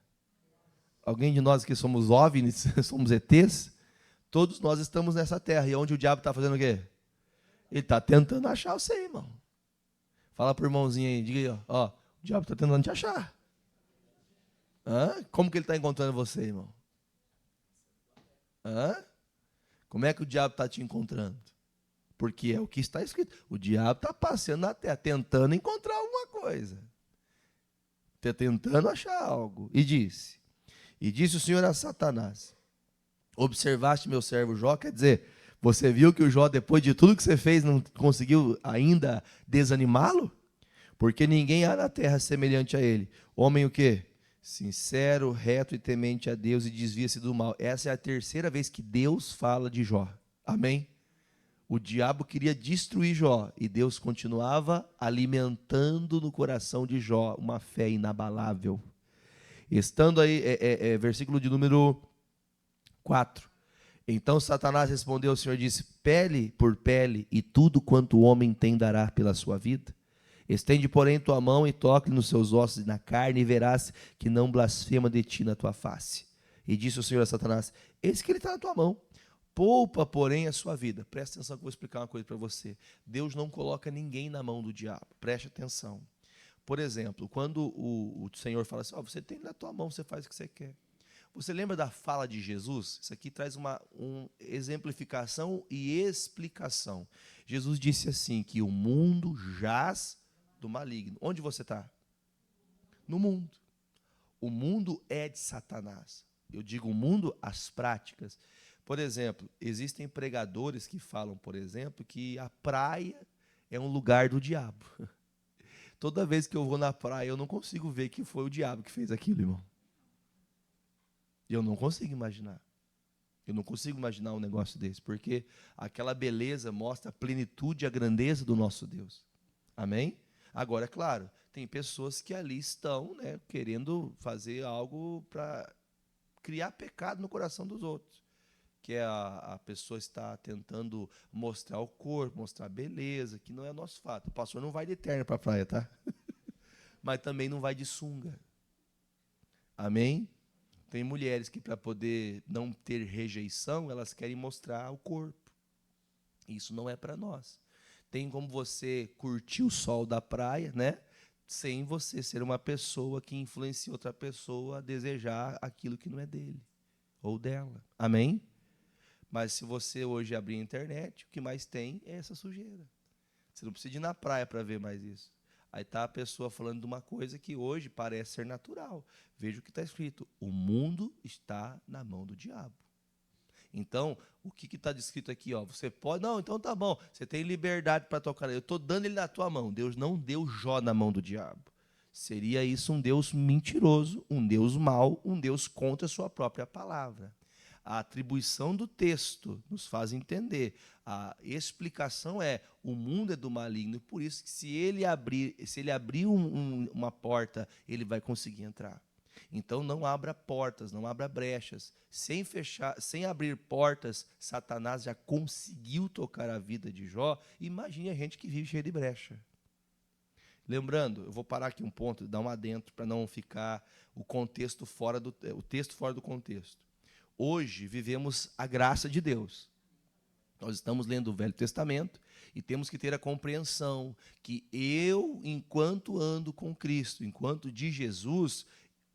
Alguém de nós que somos OVNIs, somos ETs? Todos nós estamos nessa terra. E onde o diabo está fazendo o quê? Ele está tentando achar você, irmão. Fala para o irmãozinho aí, diga aí, ó, o diabo está tentando te achar. Como que ele está encontrando você, irmão? Como é que o diabo está te encontrando? Porque é o que está escrito. O diabo está passeando na terra, tentando encontrar alguma coisa. Está tentando achar algo. E disse o Senhor a Satanás: Observaste meu servo Jó? Quer dizer, você viu que o Jó, depois de tudo que você fez, não conseguiu ainda desanimá-lo? Porque ninguém há na terra semelhante a ele. Homem o quê? Sincero, reto e temente a Deus e desvia-se do mal. Essa é a terceira vez que Deus fala de Jó. Amém? O diabo queria destruir Jó e Deus continuava alimentando no coração de Jó uma fé inabalável. Estando aí, versículo de número 4. Então Satanás respondeu ao Senhor e disse: Pele por pele, e tudo quanto o homem tem dará pela sua vida. Estende, porém, tua mão e toque nos seus ossos e na carne, e verás que não blasfema de ti na tua face. E disse o Senhor a Satanás: eis que ele está na tua mão. Poupa, porém, a sua vida. Presta atenção que eu vou explicar uma coisa para você. Deus não coloca ninguém na mão do diabo. Preste atenção. Por exemplo, quando o Senhor fala assim, você tem na tua mão, você faz o que você quer. Você lembra da fala de Jesus? Isso aqui traz uma exemplificação e explicação. Jesus disse assim, que o mundo jaz do maligno. Onde você está? No mundo. O mundo é de Satanás. Eu digo o mundo, as práticas. Por exemplo, existem pregadores que falam, por exemplo, que a praia é um lugar do diabo. Toda vez que eu vou na praia, eu não consigo ver que foi o diabo que fez aquilo, irmão. Eu não consigo imaginar. Eu não consigo imaginar um negócio desse, porque aquela beleza mostra a plenitude e a grandeza do nosso Deus. Amém? Agora, é claro, tem pessoas que ali estão, né, querendo fazer algo para criar pecado no coração dos outros. Que é a pessoa está tentando mostrar o corpo, mostrar a beleza, que não é nosso fato. O pastor não vai de terno para a praia, tá? Mas também não vai de sunga. Amém? Tem mulheres que, para poder não ter rejeição, elas querem mostrar o corpo. Isso não é para nós. Tem como você curtir o sol da praia, né? Sem você ser uma pessoa que influencia outra pessoa a desejar aquilo que não é dele ou dela. Amém? Mas se você hoje abrir a internet, o que mais tem é essa sujeira. Você não precisa ir na praia para ver mais isso. Aí está a pessoa falando de uma coisa que hoje parece ser natural. Veja o que está escrito. O mundo está na mão do diabo. Então, o que está descrito aqui? Você pode... Não, então tá bom. Você tem liberdade para tocar. Eu estou dando ele na tua mão. Deus não deu Jó na mão do diabo. Seria isso um Deus mentiroso, um Deus mau, um Deus contra a sua própria palavra. A atribuição do texto nos faz entender. A explicação é, o mundo é do maligno, por isso que se ele abrir uma porta, ele vai conseguir entrar. Então não abra portas, não abra brechas. Sem abrir portas, Satanás já conseguiu tocar a vida de Jó. Imagine a gente que vive cheio de brecha. Lembrando, eu vou parar aqui um ponto, dar um adentro para não ficar o texto fora do contexto. Hoje vivemos a graça de Deus. Nós estamos lendo o Velho Testamento e temos que ter a compreensão que eu, enquanto ando com Cristo, enquanto de Jesus,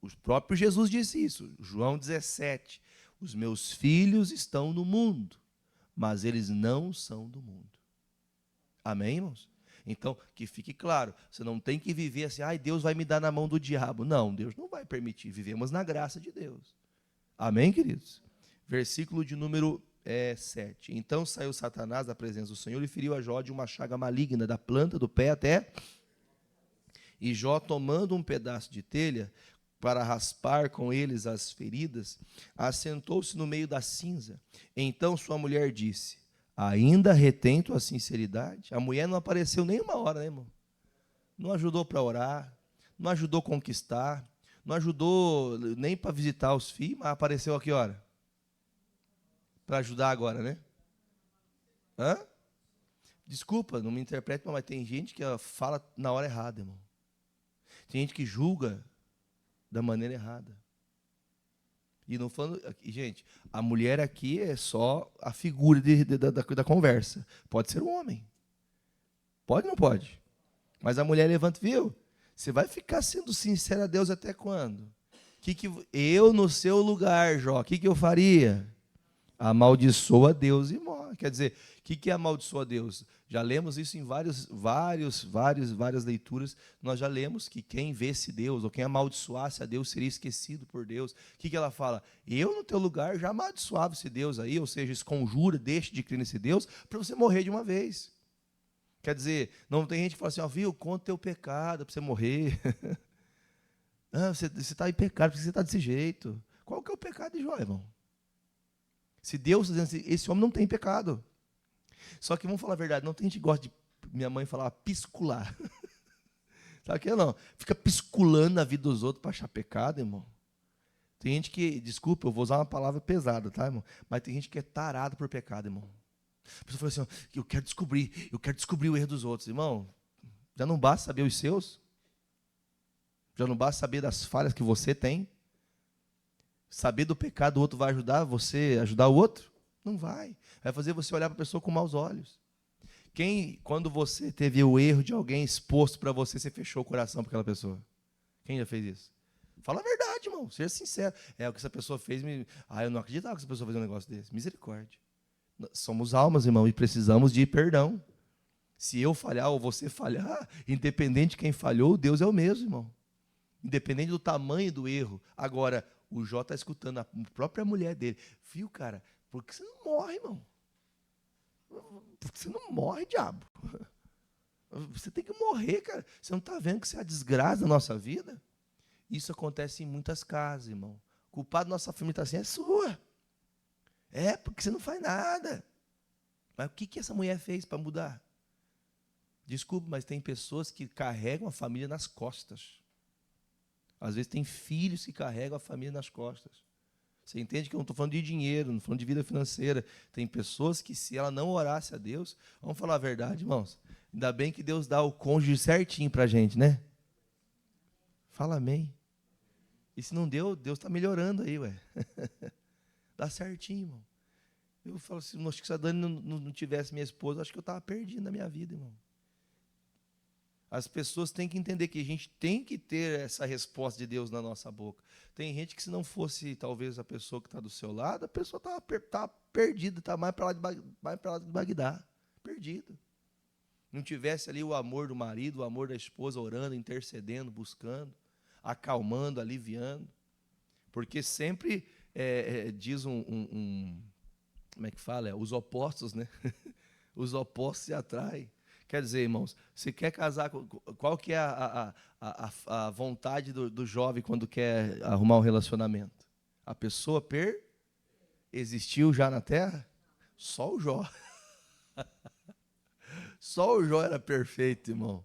o próprio Jesus disse isso, João 17, os meus filhos estão no mundo, mas eles não são do mundo. Amém, irmãos? Então, que fique claro, você não tem que viver assim, Deus vai me dar na mão do diabo. Não, Deus não vai permitir, vivemos na graça de Deus. Amém, queridos? Versículo de número 7. Então saiu Satanás da presença do Senhor e feriu a Jó de uma chaga maligna, da planta do pé até... E Jó, tomando um pedaço de telha, para raspar com eles as feridas, assentou-se no meio da cinza. Então sua mulher disse, ainda retém tua sinceridade? A mulher não apareceu nem uma hora, né, irmão? Não ajudou para orar, não ajudou a conquistar, não ajudou nem para visitar os filhos, mas apareceu aqui, hora. Para ajudar agora, né? Hã? Desculpa, não me interprete, mas tem gente que fala na hora errada, irmão. Tem gente que julga da maneira errada. E não falando... Gente, a mulher aqui é só a figura da conversa. Pode ser um homem. Pode ou não pode? Mas a mulher levanta, viu? Você vai ficar sendo sincero a Deus até quando? Eu, no seu lugar, Jó, o que eu faria? Amaldiçoa Deus e morre. Quer dizer, o que é amaldiçoa Deus? Já lemos isso em várias leituras. Nós já lemos que quem vê-se Deus, ou quem amaldiçoasse a Deus, seria esquecido por Deus. O que ela fala? Eu, no teu lugar, já amaldiçoava esse Deus aí, ou seja, esconjura, deixe de crer nesse Deus, para você morrer de uma vez. Quer dizer, não tem gente que fala assim, viu, conta teu pecado para você morrer. Você está em pecado porque você está desse jeito. Qual que é o pecado de Jó, irmão? Se Deus está dizendo assim, esse homem não tem pecado. Só que, vamos falar a verdade, não tem gente que gosta de, minha mãe falava, piscular. Sabe o que é, não? Fica pisculando a vida dos outros para achar pecado, irmão. Tem gente que, desculpa, eu vou usar uma palavra pesada, tá, irmão? Mas tem gente que é tarado por pecado, irmão. A pessoa fala assim, eu quero descobrir o erro dos outros. Irmão, já não basta saber os seus? Já não basta saber das falhas que você tem? Saber do pecado do outro vai ajudar você a ajudar o outro? Não vai. Vai fazer você olhar para a pessoa com maus olhos. Quando você teve o erro de alguém exposto para você, você fechou o coração para aquela pessoa? Quem já fez isso? Fala a verdade, irmão. Seja sincero. O que essa pessoa fez. Eu não acreditava que essa pessoa fez um negócio desse. Misericórdia. Somos almas, irmão, e precisamos de perdão. Se eu falhar ou você falhar, independente de quem falhou, Deus é o mesmo, irmão. Independente do tamanho do erro. Agora, o Jó está escutando a própria mulher dele. Viu, cara? Por que você não morre, irmão? Por que você não morre, diabo? Você tem que morrer, cara. Você não está vendo que isso é a desgraça da nossa vida? Isso acontece em muitas casas, irmão. O culpado da nossa família está assim, é sua. Porque você não faz nada. Mas o que essa mulher fez para mudar? Desculpe, mas tem pessoas que carregam a família nas costas. Às vezes tem filhos que carregam a família nas costas. Você entende que eu não estou falando de dinheiro, não estou falando de vida financeira. Tem pessoas que, se ela não orasse a Deus, vamos falar a verdade, irmãos. Ainda bem que Deus dá o cônjuge certinho para a gente, né? Fala amém. E se não deu, Deus está melhorando aí, ué. Dá certinho, irmão. Eu falo assim, acho que se a Dani não tivesse minha esposa, acho que eu estava perdido na minha vida, irmão. As pessoas têm que entender que a gente tem que ter essa resposta de Deus na nossa boca. Tem gente que, se não fosse, talvez, a pessoa que está do seu lado, a pessoa está perdida, está mais para lá de Bagdá. Perdido. Não tivesse ali o amor do marido, o amor da esposa, orando, intercedendo, buscando, acalmando, aliviando. Porque sempre diz como é que fala? Os opostos, né? Os opostos se atraem. Quer dizer, irmãos, você quer casar, qual que é a vontade do jovem quando quer arrumar um relacionamento? A pessoa existiu já na Terra? Só o Jó. Só o Jó era perfeito, irmão.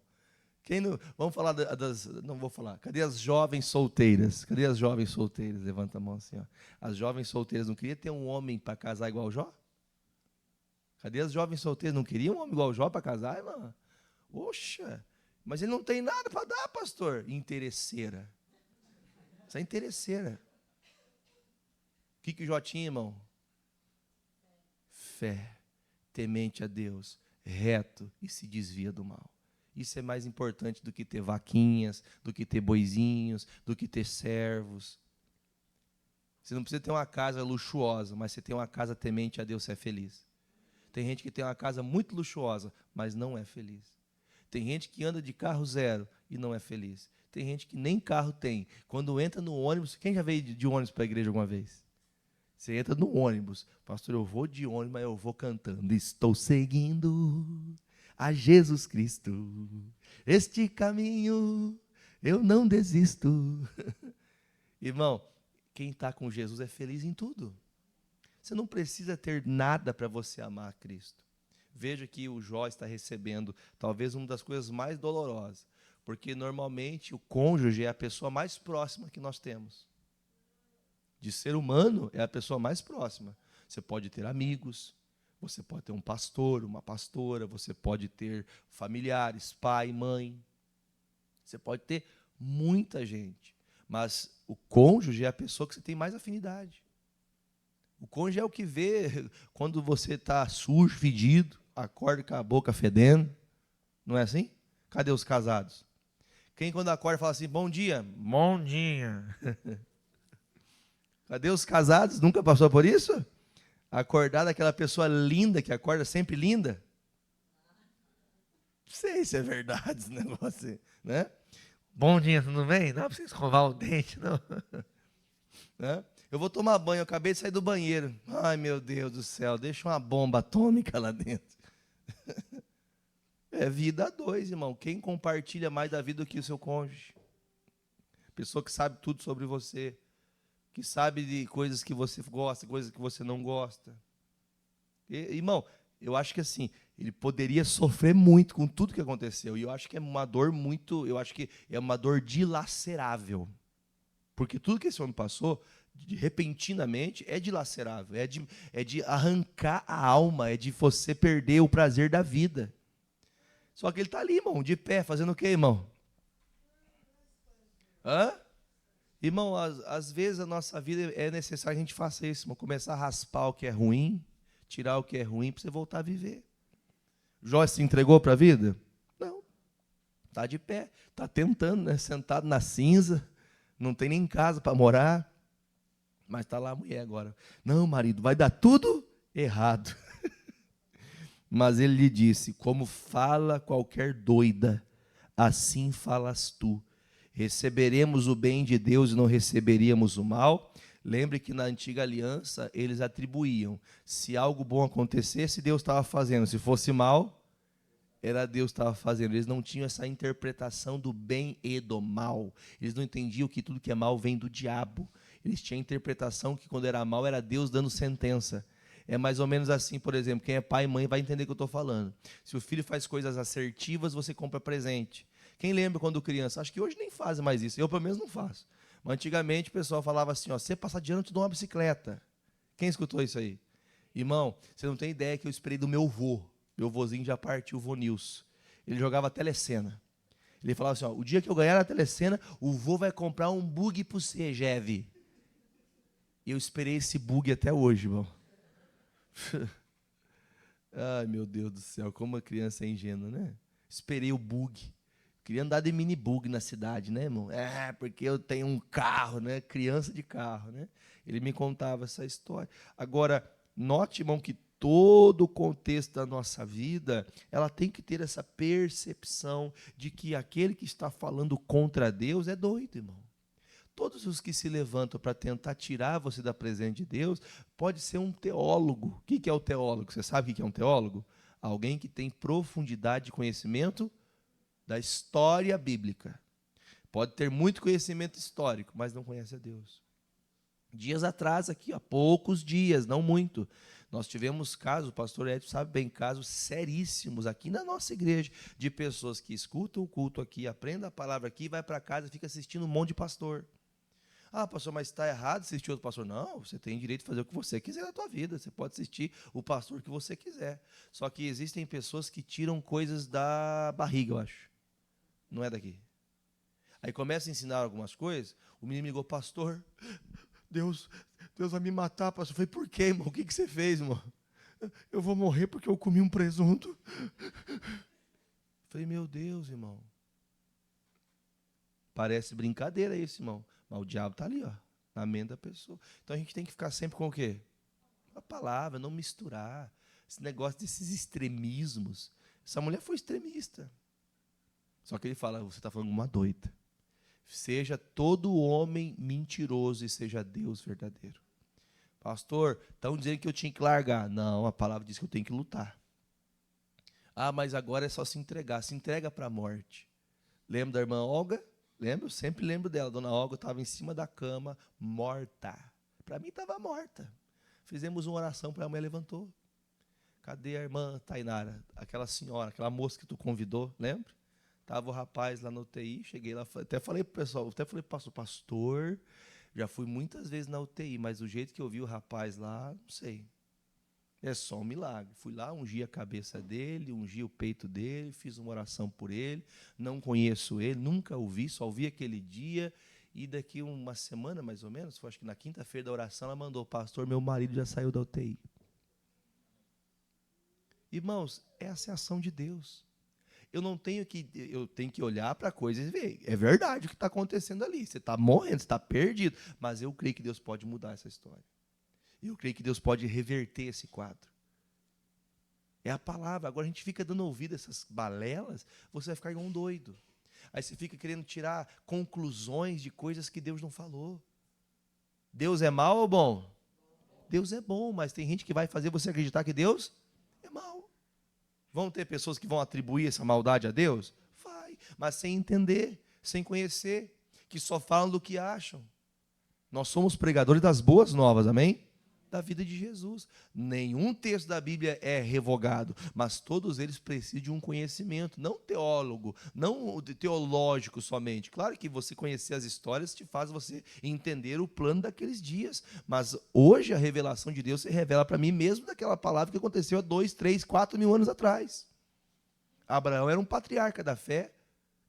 Vamos falar não vou falar. Cadê as jovens solteiras? Cadê as jovens solteiras? Levanta a mão assim, ó. As jovens solteiras não queriam ter um homem para casar igual o Jó? Cadê as jovens solteiras? Não queriam um homem igual o Jó para casar, irmão? Oxa, mas ele não tem nada para dar, pastor. Interesseira. Essa é interesseira. O que o Jó tinha, irmão? Fé, temente a Deus, reto e se desvia do mal. Isso é mais importante do que ter vaquinhas, do que ter boizinhos, do que ter servos. Você não precisa ter uma casa luxuosa, mas você tem uma casa temente a Deus, você é feliz. Tem gente que tem uma casa muito luxuosa, mas não é feliz. Tem gente que anda de carro zero e não é feliz. Tem gente que nem carro tem. Quando entra no ônibus, quem já veio de ônibus para a igreja alguma vez? Você entra no ônibus, pastor, eu vou de ônibus, mas eu vou cantando. Estou seguindo a Jesus Cristo, este caminho eu não desisto. Irmão, quem está com Jesus é feliz em tudo. Você não precisa ter nada para você amar a Cristo. Veja que o Jó está recebendo talvez uma das coisas mais dolorosas, porque normalmente o cônjuge é a pessoa mais próxima que nós temos. De ser humano é a pessoa mais próxima. Você pode ter amigos, você pode ter um pastor, uma pastora, você pode ter familiares, pai, mãe. Você pode ter muita gente, mas o cônjuge é a pessoa que você tem mais afinidade. O cônjuge é o que vê quando você está sujo, fedido, acorda com a boca fedendo. Não é assim? Cadê os casados? Quem quando acorda fala assim, bom dia? Bom dia. Cadê os casados? Nunca passou por isso? Acordar daquela pessoa linda que acorda sempre linda? Não sei se é verdade esse negócio, né? Bom dia, tudo bem? Não é para você escovar o dente, não. Né? Eu vou tomar banho, eu acabei de sair do banheiro. Ai, meu Deus do céu, deixa uma bomba atômica lá dentro. É vida a dois, irmão. Quem compartilha mais da vida do que o seu cônjuge? Pessoa que sabe tudo sobre você, que sabe de coisas que você gosta, coisas que você não gosta. Irmão, eu acho que assim, ele poderia sofrer muito com tudo que aconteceu. E eu acho que é uma dor eu acho que é uma dor dilacerável. Porque tudo que esse homem passou, repentinamente, é dilacerável, é de arrancar a alma, é de você perder o prazer da vida. Só que ele está ali, irmão, de pé, fazendo o quê, irmão? Hã? Irmão, às vezes a nossa vida é necessário que a gente faça isso, irmão, começar a raspar o que é ruim, tirar o que é ruim para você voltar a viver. Jó se entregou para a vida? Não. Está de pé, está tentando, né? Sentado na cinza, não tem nem casa para morar, mas está lá a mulher agora. Não, marido, vai dar tudo errado. Mas ele lhe disse: como fala qualquer doida, assim falas tu. Receberemos o bem de Deus e não receberíamos o mal. Lembre que na antiga aliança eles atribuíam: se algo bom acontecesse, Deus estava fazendo; se fosse mal, era Deus que estava fazendo. Eles não tinham essa interpretação do bem e do mal. Eles não entendiam que tudo que é mal vem do diabo. Eles tinham a interpretação que quando era mal era Deus dando sentença. É mais ou menos assim, por exemplo, quem é pai e mãe vai entender o que eu estou falando. Se o filho faz coisas assertivas, você compra presente. Quem lembra quando criança? Acho que hoje nem fazem mais isso. Eu, pelo menos, não faço. Mas antigamente o pessoal falava assim, ó, você passar de ano, eu te dou uma bicicleta. Quem escutou isso aí? Irmão, você não tem ideia que eu esperei do meu vô. Meu vozinho já partiu, o vô Nilson. Ele jogava telecena. Ele falava assim, ó, o dia que eu ganhar a telecena, o vô vai comprar um bug pro você, Jeve. Eu esperei esse bug até hoje, irmão. Ai, meu Deus do céu, como a criança é ingênua, né? Esperei o bug. Queria andar de mini bug na cidade, né, irmão? É, porque eu tenho um carro, né? Criança de carro, né? Ele me contava essa história. Agora, note, irmão, que todo o contexto da nossa vida, ela tem que ter essa percepção de que aquele que está falando contra Deus é doido, irmão. Todos os que se levantam para tentar tirar você da presença de Deus, pode ser um teólogo. O que é o teólogo? Você sabe o que é um teólogo? Alguém que tem profundidade de conhecimento da história bíblica. Pode ter muito conhecimento histórico, mas não conhece a Deus. Dias atrás, aqui, há poucos dias, não muito, nós tivemos casos, o pastor Edson sabe bem, casos seríssimos aqui na nossa igreja, de pessoas que escutam o culto aqui, aprendem a palavra aqui, vai para casa e fica assistindo um monte de pastor. Ah, pastor, mas está errado assistir outro pastor. Não, você tem direito de fazer o que você quiser na tua vida. Você pode assistir o pastor que você quiser. Só que existem pessoas que tiram coisas da barriga, eu acho. Não é daqui. Aí começa a ensinar algumas coisas, o menino me ligou, pastor, Deus vai me matar, pastor. Eu falei, por quê, irmão? O que você fez, irmão? Eu vou morrer porque eu comi um presunto. Eu falei, meu Deus, irmão. Parece brincadeira isso, irmão. Mas o diabo está ali, ó, na mente da pessoa. Então a gente tem que ficar sempre com o quê? A palavra, não misturar. Esse negócio desses extremismos. Essa mulher foi extremista. Só que ele fala, você está falando uma doida. Seja todo homem mentiroso e seja Deus verdadeiro. Pastor, estão dizendo que eu tinha que largar. Não, a palavra diz que eu tenho que lutar. Ah, mas agora é só se entregar. Se entrega para a morte. Lembra da irmã Olga? Lembro, sempre lembro dela. Dona Olga estava em cima da cama, morta. Para mim estava morta. Fizemos uma oração para a mulher, levantou. Cadê a irmã Tainara? Aquela senhora, aquela moça que tu convidou, lembra? Estava o rapaz lá no UTI, cheguei lá, até falei para o pessoal, até falei para o pastor, já fui muitas vezes na UTI, mas do jeito que eu vi o rapaz lá, não sei. É só um milagre. Fui lá, ungi a cabeça dele, ungi o peito dele, fiz uma oração por ele. Não conheço ele, nunca o vi, só vi aquele dia. E daqui uma semana, mais ou menos, foi, acho que na quinta-feira da oração, ela mandou, pastor, meu marido já saiu da UTI. Irmãos, essa é a ação de Deus. Eu tenho que olhar para a coisa e ver. É verdade o que está acontecendo ali. Você está morrendo, você está perdido. Mas eu creio que Deus pode mudar essa história. Eu creio que Deus pode reverter esse quadro. É a palavra. Agora a gente fica dando ouvido a essas balelas, você vai ficar igual um doido. Aí você fica querendo tirar conclusões de coisas que Deus não falou. Deus é mau ou bom? Deus é bom, mas tem gente que vai fazer você acreditar que Deus é mau. Vão ter pessoas que vão atribuir essa maldade a Deus? Vai, mas sem entender, sem conhecer, que só falam do que acham. Nós somos pregadores das boas novas, amém? Da vida de Jesus. Nenhum texto da Bíblia é revogado, mas todos eles precisam de um conhecimento, não teólogo, não teológico somente. Claro que você conhecer as histórias te faz você entender o plano daqueles dias, mas hoje a revelação de Deus se revela para mim mesmo daquela palavra que aconteceu há 2, 3, 4 mil anos atrás. Abraão era um patriarca da fé,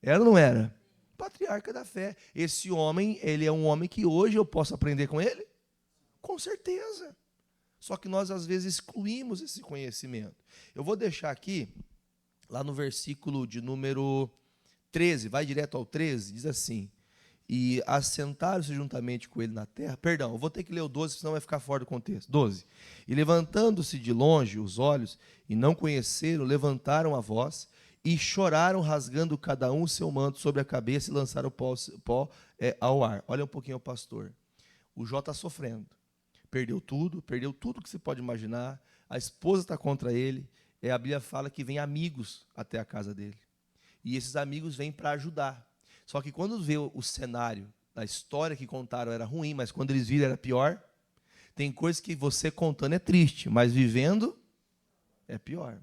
era ou não era? patriarca da fé. Esse homem, ele é um homem que hoje eu posso aprender com ele? Com certeza. Só que nós, às vezes, excluímos esse conhecimento. Eu vou deixar aqui, lá no versículo de número 13, vai direto ao 13, diz assim: e assentaram-se juntamente com ele na terra. Perdão, eu vou ter que ler o 12, senão vai ficar fora do contexto. 12. E levantando-se de longe os olhos, e não conheceram, levantaram a voz, e choraram, rasgando cada um o seu manto sobre a cabeça, e lançaram pó ao ar. Olha um pouquinho o pastor. O Jó está sofrendo. Perdeu tudo que você pode imaginar. A esposa está contra ele. A Bíblia fala que vem amigos até a casa dele. E esses amigos vêm para ajudar. Só que quando vê o cenário da história que contaram era ruim, mas quando eles viram era pior. Tem coisas que você contando é triste, mas vivendo é pior.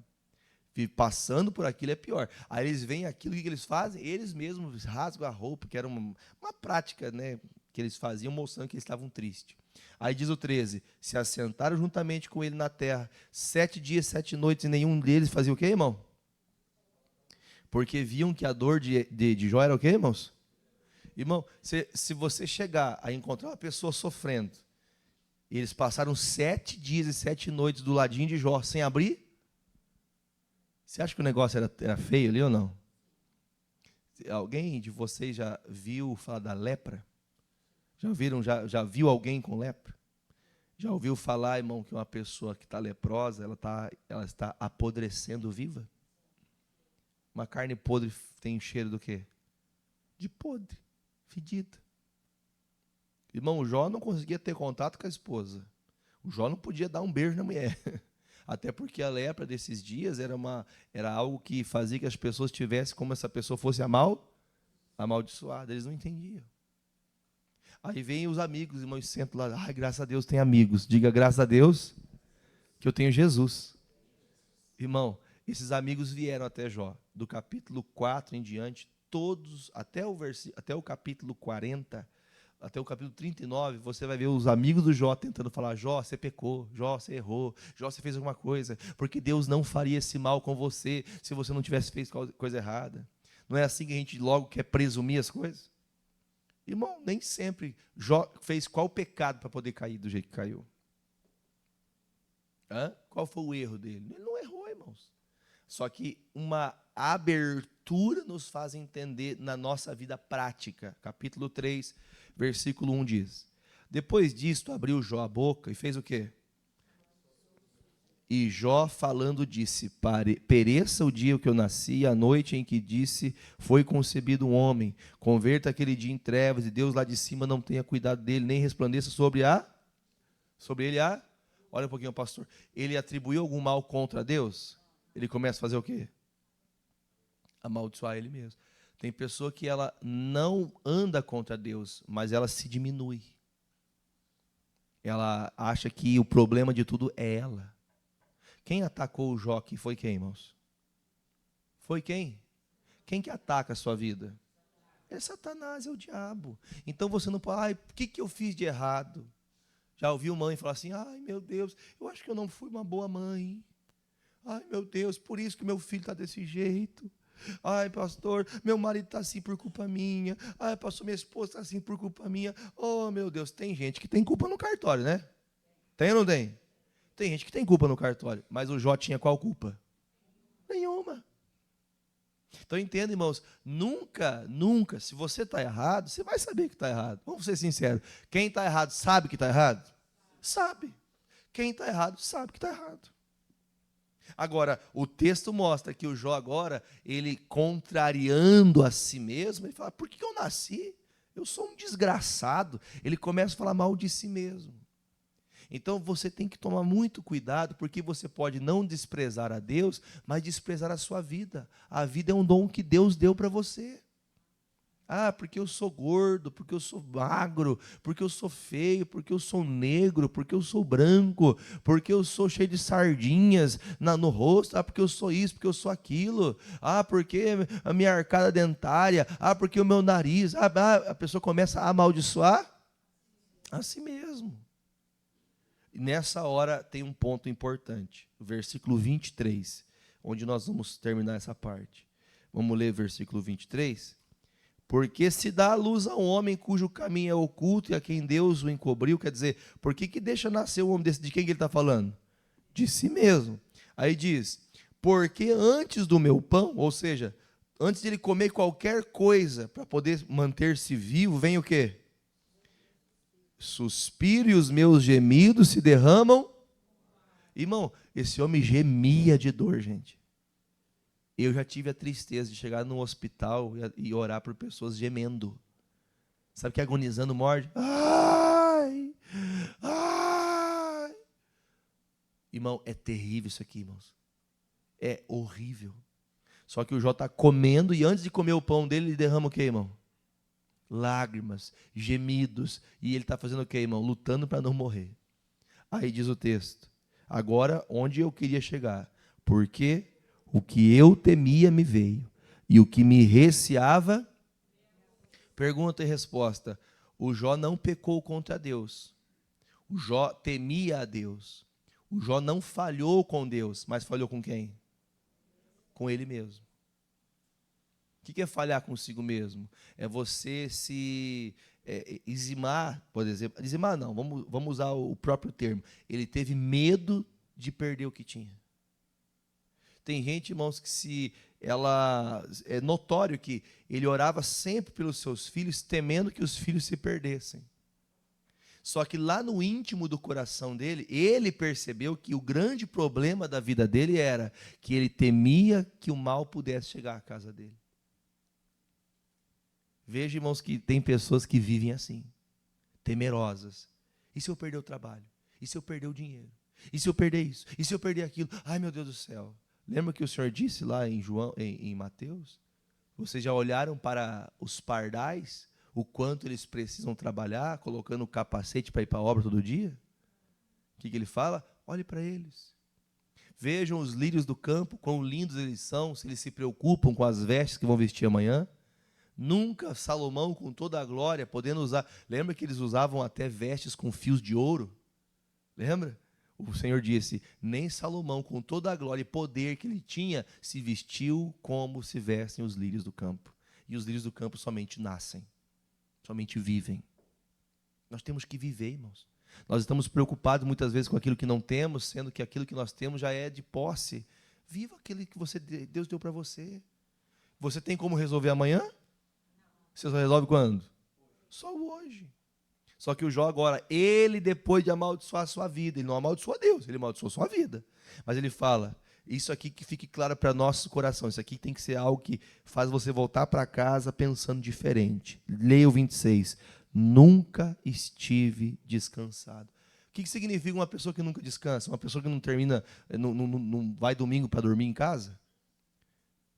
Passando por aquilo é pior. Aí eles veem aquilo, o que eles fazem? Eles mesmos rasgam a roupa, que era uma prática, né, que eles faziam, mostrando que eles estavam tristes. Aí diz o 13, se assentaram juntamente com ele na terra, 7 dias, 7 noites, e nenhum deles fazia o quê, irmão? Porque viam que a dor de Jó era o quê, irmãos? Irmão, se você chegar a encontrar uma pessoa sofrendo, e eles passaram 7 dias e 7 noites do ladinho de Jó, sem abrir, você acha que o negócio era feio ali ou não? Alguém de vocês já viu falar da lepra? Já viu alguém com lepra? Já ouviu falar, irmão, que uma pessoa que está leprosa, ela está apodrecendo viva? Uma carne podre tem cheiro do quê? De podre, fedida. Irmão, o Jó não conseguia ter contato com a esposa. O Jó não podia dar um beijo na mulher. Até porque a lepra desses dias era algo que fazia que as pessoas tivessem como se essa pessoa fosse amaldiçoada. Eles não entendiam. Aí vem os amigos, irmãos, e sentam lá. Ai, graças a Deus tem amigos. Diga, graças a Deus que eu tenho Jesus. Irmão, esses amigos vieram até Jó. Do capítulo 4 em diante, todos, até o capítulo 40, até o capítulo 39, você vai ver os amigos do Jó tentando falar: Jó, você pecou, Jó, você errou, Jó, você fez alguma coisa, porque Deus não faria esse mal com você se você não tivesse feito coisa errada. Não é assim que a gente logo quer presumir as coisas? Irmão, nem sempre Jó fez qual pecado para poder cair do jeito que caiu. Qual foi o erro dele? Ele não errou, irmãos. Só que uma abertura nos faz entender na nossa vida prática. Capítulo 3, versículo 1 diz: depois disto abriu Jó a boca e fez o quê? E Jó falando disse: pereça o dia que eu nasci, a noite em que disse foi concebido um homem. Converta aquele dia em trevas, e Deus lá de cima não tenha cuidado dele, nem resplandeça sobre ele. Olha um pouquinho, pastor. Ele atribuiu algum mal contra Deus? Ele começa a fazer o quê? Amaldiçoar ele mesmo. Tem pessoa que ela não anda contra Deus, mas ela se diminui. Ela acha que o problema de tudo é ela. Quem atacou o Jó aqui foi quem, irmãos? Foi quem? Quem que ataca a sua vida? É Satanás, é o diabo. Então você não pode, o que eu fiz de errado? Já ouviu mãe falar assim: ai meu Deus, eu acho que eu não fui uma boa mãe. Ai meu Deus, por isso que meu filho está desse jeito. Ai pastor, meu marido está assim por culpa minha. Ai pastor, minha esposa está assim por culpa minha. Oh meu Deus, tem gente que tem culpa no cartório, né? Tem ou não tem? Tem gente que tem culpa no cartório, mas o Jó tinha qual culpa? Nenhuma. Então entenda, irmãos, nunca, se você está errado, você vai saber que está errado. Vamos ser sinceros. Quem está errado sabe que está errado? Sabe. Quem está errado sabe que está errado. Agora, o texto mostra que o Jó agora, ele contrariando a si mesmo, ele fala: por que eu nasci? Eu sou um desgraçado. Ele começa a falar mal de si mesmo. Então você tem que tomar muito cuidado, porque você pode não desprezar a Deus, mas desprezar a sua vida. A vida é um dom que Deus deu para você. Porque eu sou gordo, porque eu sou magro, porque eu sou feio, porque eu sou negro, porque eu sou branco, porque eu sou cheio de sardinhas no rosto, porque eu sou isso, porque eu sou aquilo, porque a minha arcada dentária, porque o meu nariz, a pessoa começa a amaldiçoar a si mesmo. E nessa hora tem um ponto importante, o versículo 23, onde nós vamos terminar essa parte. Vamos ler o versículo 23. Porque se dá a luz a um homem cujo caminho é oculto e a quem Deus o encobriu, quer dizer, por que deixa nascer um homem desse? De quem que ele está falando? De si mesmo. Aí diz, porque antes do meu pão, ou seja, antes de ele comer qualquer coisa para poder manter-se vivo, vem o quê? Suspiro e os meus gemidos se derramam. Irmão, esse homem gemia de dor, gente. Eu já tive a tristeza de chegar no hospital e orar por pessoas gemendo. Sabe que agonizando morde? Ai! Ai! Irmão, é terrível isso aqui, irmãos. É horrível. Só que o Jó está comendo e antes de comer o pão dele, ele derrama o quê, irmão? Lágrimas, gemidos. E ele está fazendo o quê, irmão? Lutando para não morrer. Aí diz o texto. Agora, onde eu queria chegar? Porque o que eu temia me veio, e o que me receava... Pergunta e resposta. O Jó não pecou contra Deus. O Jó temia a Deus. O Jó não falhou com Deus, mas falhou com quem? Com ele mesmo. O que é falhar consigo mesmo? É você se eximar, por exemplo. Eximar não, vamos usar o próprio termo. Ele teve medo de perder o que tinha. Tem gente, irmãos, que é notório que ele orava sempre pelos seus filhos, temendo que os filhos se perdessem. Só que lá no íntimo do coração dele, ele percebeu que o grande problema da vida dele era que ele temia que o mal pudesse chegar à casa dele. Veja, irmãos, que tem pessoas que vivem assim, temerosas. E se eu perder o trabalho? E se eu perder o dinheiro? E se eu perder isso? E se eu perder aquilo? Ai, meu Deus do céu. Lembra que o Senhor disse lá em Mateus? Vocês já olharam para os pardais, o quanto eles precisam trabalhar, colocando o capacete para ir para a obra todo dia? O que ele fala? Olhe para eles. Vejam os lírios do campo, quão lindos eles são, se eles se preocupam com as vestes que vão vestir amanhã. Nunca Salomão, com toda a glória, podendo usar... Lembra que eles usavam até vestes com fios de ouro? Lembra? O Senhor disse, nem Salomão, com toda a glória e poder que ele tinha, se vestiu como se vestem os lírios do campo. E os lírios do campo somente nascem, somente vivem. Nós temos que viver, irmãos. Nós estamos preocupados muitas vezes com aquilo que não temos, sendo que aquilo que nós temos já é de posse. Viva aquilo que Deus deu para você. Você tem como resolver amanhã? Você só resolve quando? Só hoje. Só que o Jó agora, ele depois de amaldiçoar a sua vida, ele não amaldiçoa Deus, ele amaldiçoou a sua vida. Mas ele fala, isso aqui que fique claro para nosso coração, isso aqui tem que ser algo que faz você voltar para casa pensando diferente. Leia o 26. Nunca estive descansado. O que significa uma pessoa que nunca descansa? Uma pessoa que não termina, não vai domingo para dormir em casa?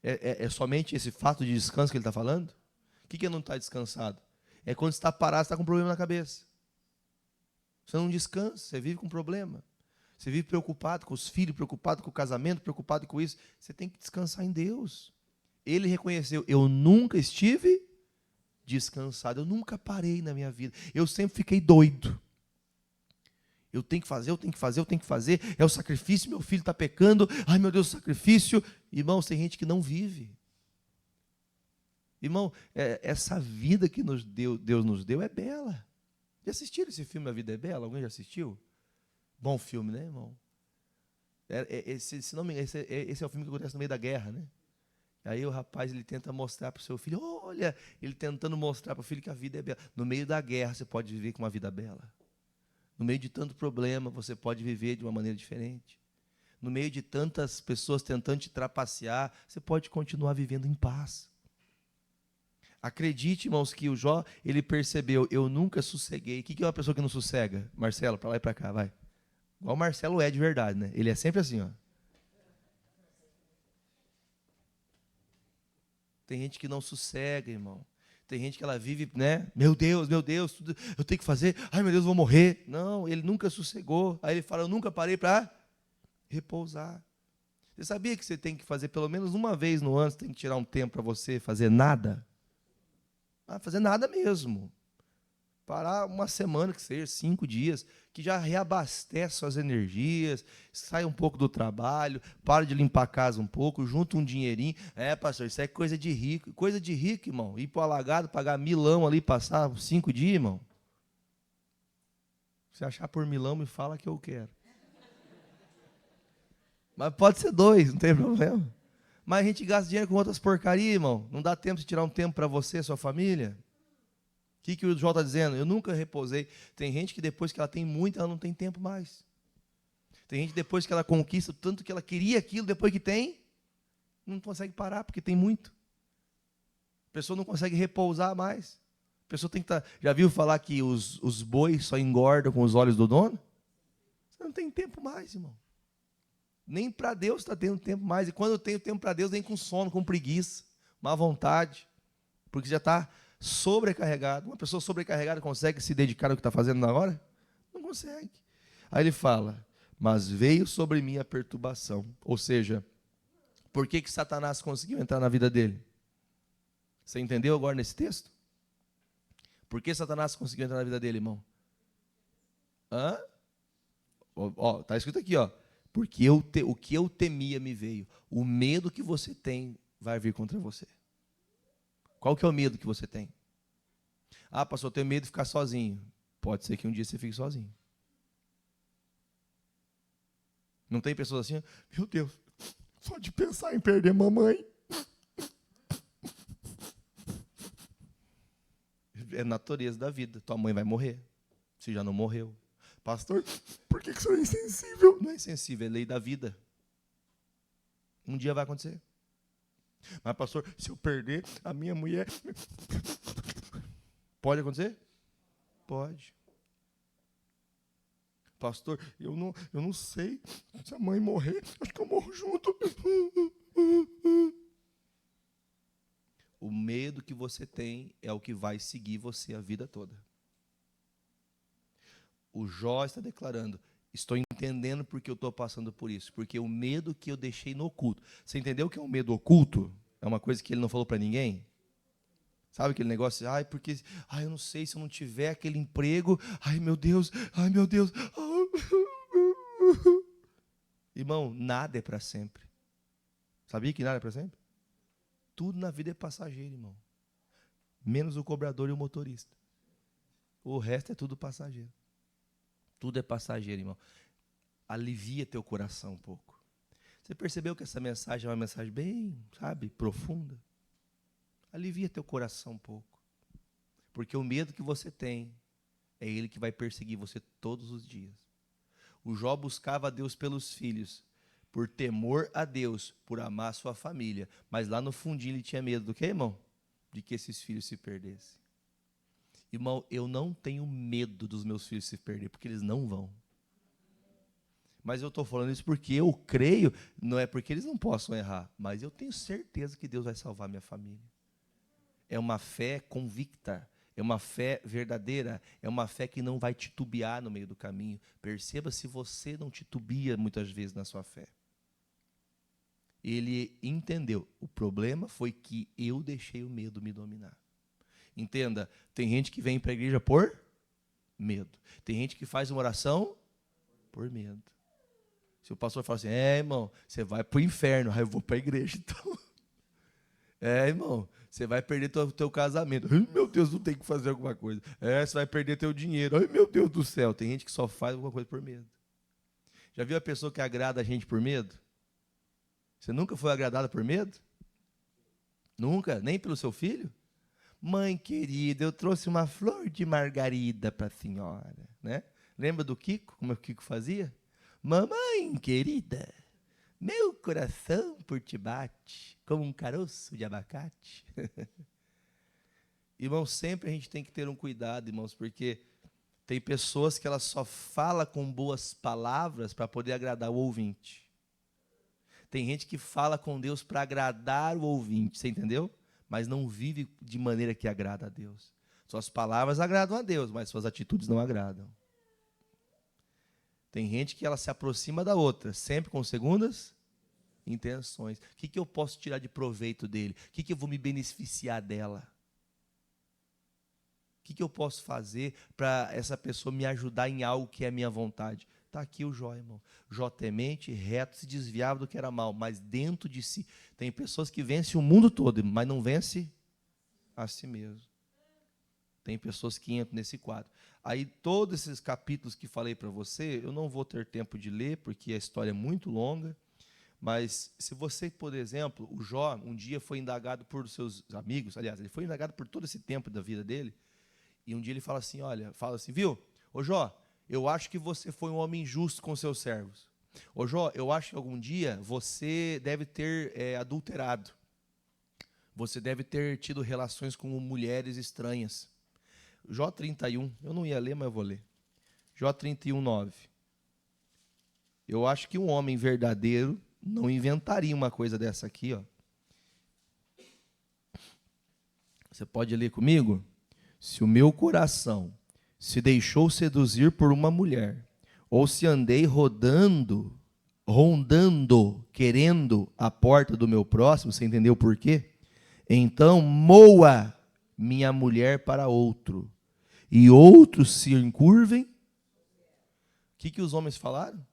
É somente esse fato de descanso que ele está falando? O que é não estar descansado? É quando você está parado, você está com um problema na cabeça. Você não descansa, você vive com problema. Você vive preocupado com os filhos, preocupado com o casamento, preocupado com isso. Você tem que descansar em Deus. Ele reconheceu, eu nunca estive descansado, eu nunca parei na minha vida. Eu sempre fiquei doido. Eu tenho que fazer, eu tenho que fazer, eu tenho que fazer. É o sacrifício, meu filho está pecando. Ai, meu Deus, o sacrifício. Irmãos, tem gente que não vive. Irmão, essa vida que Deus nos deu é bela. Já assistiram esse filme A Vida é Bela? Alguém já assistiu? Bom filme, né, irmão? Esse é o filme que acontece no meio da guerra, né? Aí o rapaz ele tenta mostrar para o seu filho, olha, ele tentando mostrar para o filho que a vida é bela. No meio da guerra você pode viver com uma vida bela. No meio de tanto problema você pode viver de uma maneira diferente. No meio de tantas pessoas tentando te trapacear, você pode continuar vivendo em paz. Acredite, irmãos, que o Jó, ele percebeu, eu nunca sosseguei. O que é uma pessoa que não sossega? Marcelo, para lá e para cá, vai. Igual o Marcelo é de verdade, né? Ele é sempre assim, ó. Tem gente que não sossega, irmão. Tem gente que ela vive, né? Meu Deus, tudo eu tenho que fazer. Ai, meu Deus, eu vou morrer. Não, ele nunca sossegou. Aí ele fala, eu nunca parei para repousar. Você sabia que você tem que fazer pelo menos uma vez no ano, você tem que tirar um tempo para você fazer nada? Fazer nada mesmo. Parar uma semana, que seja 5 dias, que já reabastece suas energias, sai um pouco do trabalho, para de limpar a casa um pouco, junta um dinheirinho. Pastor, isso é coisa de rico. Coisa de rico, irmão. Ir para o alagado, pagar milão ali, passar 5 dias, irmão. Se achar por milão, me fala que eu quero. Mas pode ser 2, não tem problema. Mas a gente gasta dinheiro com outras porcarias, irmão. Não dá tempo de tirar um tempo para você e sua família? O que o João está dizendo? Eu nunca repousei. Tem gente que depois que ela tem muito, ela não tem tempo mais. Tem gente que depois que ela conquista tanto que ela queria aquilo, depois que tem, não consegue parar, porque tem muito. A pessoa não consegue repousar mais. A pessoa tem que estar... Já viu falar que os bois só engordam com os olhos do dono? Você não tem tempo mais, irmão. Nem para Deus está tendo tempo mais. E quando eu tenho tempo para Deus, vem com sono, com preguiça, má vontade, porque já está sobrecarregado. Uma pessoa sobrecarregada consegue se dedicar ao que está fazendo na hora? Não consegue. Aí ele fala, mas veio sobre mim a perturbação. Ou seja, por que Satanás conseguiu entrar na vida dele? Você entendeu agora nesse texto? Por que Satanás conseguiu entrar na vida dele, irmão? Está escrito aqui, ó. Porque o que eu temia me veio. O medo que você tem vai vir contra você. Qual que é o medo que você tem? Pastor, eu tenho medo de ficar sozinho. Pode ser que um dia você fique sozinho. Não tem pessoas assim? Meu Deus, só de pensar em perder mamãe. É a natureza da vida. Tua mãe vai morrer. Se já não morreu. Pastor, por que o senhor é insensível? Não é insensível, é lei da vida. Um dia vai acontecer. Mas, pastor, se eu perder a minha mulher... Pode acontecer? Pode. Pastor, eu não sei. Se a mãe morrer, acho que eu morro junto. O medo que você tem é o que vai seguir você a vida toda. O Jó está declarando, estou entendendo porque eu estou passando por isso. Porque o medo que eu deixei no oculto. Você entendeu o que é um medo oculto? É uma coisa que ele não falou para ninguém? Sabe aquele negócio? Porque eu não sei se eu não tiver aquele emprego. Meu Deus. Irmão, nada é para sempre. Sabia que nada é para sempre? Tudo na vida é passageiro, irmão. Menos o cobrador e o motorista. O resto é tudo passageiro. Tudo é passageiro, irmão. Alivia teu coração um pouco. Você percebeu que essa mensagem é uma mensagem bem, profunda? Alivia teu coração um pouco. Porque o medo que você tem é ele que vai perseguir você todos os dias. O Jó buscava a Deus pelos filhos, por temor a Deus, por amar a sua família. Mas lá no fundinho ele tinha medo do quê, irmão? De que esses filhos se perdessem. Irmão, eu não tenho medo dos meus filhos se perder, porque eles não vão. Mas eu estou falando isso porque eu creio, não é porque eles não possam errar, mas eu tenho certeza que Deus vai salvar minha família. É uma fé convicta, é uma fé verdadeira, é uma fé que não vai titubear no meio do caminho. Perceba se você não titubia muitas vezes na sua fé. Ele entendeu, o problema foi que eu deixei o medo me dominar. Entenda, tem gente que vem para a igreja por medo. Tem gente que faz uma oração por medo. Se o pastor fala assim, irmão, você vai para o inferno, aí eu vou para a igreja, então. Irmão, você vai perder teu casamento. Ai, meu Deus, não tem que fazer alguma coisa. Você vai perder teu dinheiro. Ai, meu Deus do céu. Tem gente que só faz alguma coisa por medo. Já viu a pessoa que agrada a gente por medo? Você nunca foi agradada por medo? Nunca? Nem pelo seu filho? Mãe querida, eu trouxe uma flor de margarida para a senhora, né? Lembra do Kiko? Como o Kiko fazia? Mamãe querida, meu coração por ti bate, como um caroço de abacate. Irmãos, sempre a gente tem que ter um cuidado, irmãos, porque tem pessoas que elas só falam com boas palavras para poder agradar o ouvinte. Tem gente que fala com Deus para agradar o ouvinte, você entendeu? Mas não vive de maneira que agrada a Deus. Suas palavras agradam a Deus, mas suas atitudes não agradam. Tem gente que ela se aproxima da outra, sempre com segundas intenções. O que eu posso tirar de proveito dele? O que eu vou me beneficiar dela? que eu posso fazer para essa pessoa me ajudar em algo que é a minha vontade? Está aqui o Jó, irmão. Jó temente, reto, se desviava do que era mal, mas dentro de si. Tem pessoas que vencem o mundo todo, mas não vence a si mesmo. Tem pessoas que entram nesse quadro. Aí, todos esses capítulos que falei para você, eu não vou ter tempo de ler, porque a história é muito longa. Mas, se você, por exemplo, o Jó, um dia foi indagado por seus amigos, aliás, ele foi indagado por todo esse tempo da vida dele, e um dia ele fala assim, viu, ô Jó, eu acho que você foi um homem justo com seus servos. Ô Jó, eu acho que algum dia você deve ter adulterado. Você deve ter tido relações com mulheres estranhas. Jó 31, eu não ia ler, mas eu vou ler. Jó 31, 9. Eu acho que um homem verdadeiro não inventaria uma coisa dessa aqui, ó. Você pode ler comigo? Se o meu coração se deixou seduzir por uma mulher, ou se andei rondando, querendo a porta do meu próximo, você entendeu por quê? Então moa minha mulher para outro, e outros se encurvem. O que os homens falaram?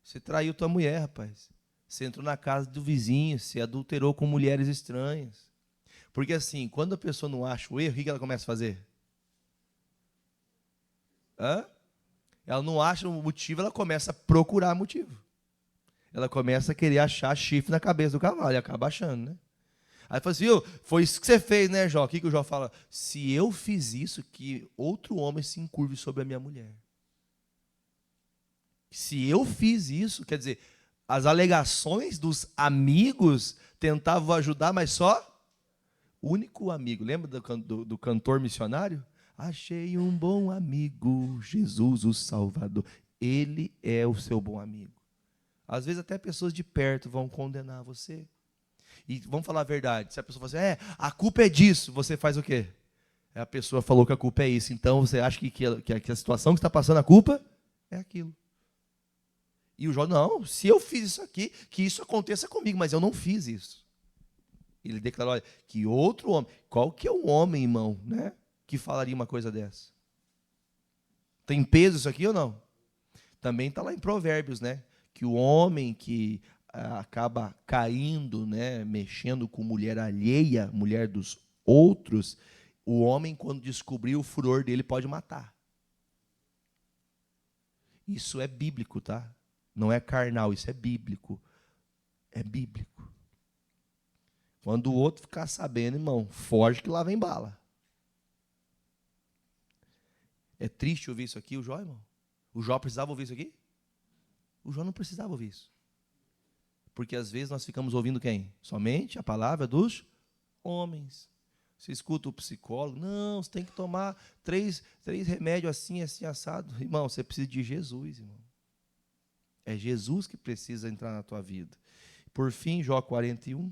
Você traiu tua mulher, rapaz. Você entrou na casa do vizinho, se adulterou com mulheres estranhas. Porque assim, quando a pessoa não acha o erro, o que ela começa a fazer? Ela não acha o motivo, ela começa a procurar motivo. Ela começa a querer achar chifre na cabeça do cavalo e acaba achando, né? Aí fala assim, foi isso que você fez, né, Jó? O que o Jó fala? Se eu fiz isso, que outro homem se encurve sobre a minha mulher. Se eu fiz isso, quer dizer, as alegações dos amigos tentavam ajudar, mas só o único amigo. Lembra do cantor missionário? Achei um bom amigo, Jesus o Salvador. Ele é o seu bom amigo. Às vezes até pessoas de perto vão condenar você. E vamos falar a verdade. Se a pessoa fala assim, a culpa é disso, você faz o quê? A pessoa falou que a culpa é isso. Então você acha que a situação que está passando a culpa é aquilo. E o Jó, não, se eu fiz isso aqui, que isso aconteça comigo, mas eu não fiz isso. Ele declarou, olha, que outro homem, qual que é o homem, irmão, né, que falaria uma coisa dessa? Tem peso isso aqui ou não? Também está lá em Provérbios, né, que o homem que acaba caindo, né, mexendo com mulher alheia, mulher dos outros, o homem, quando descobrir o furor dele, pode matar. Isso é bíblico, tá? Não é carnal, isso é bíblico. É bíblico. Quando o outro ficar sabendo, irmão, foge que lá vem bala. É triste ouvir isso aqui, o Jó, irmão? O Jó precisava ouvir isso aqui? O Jó não precisava ouvir isso. Porque às vezes nós ficamos ouvindo quem? Somente a palavra dos homens. Você escuta o psicólogo, não, você tem que tomar três remédios assim, assim, assado. Irmão, você precisa de Jesus, irmão. É Jesus que precisa entrar na tua vida. Por fim, Jó 41.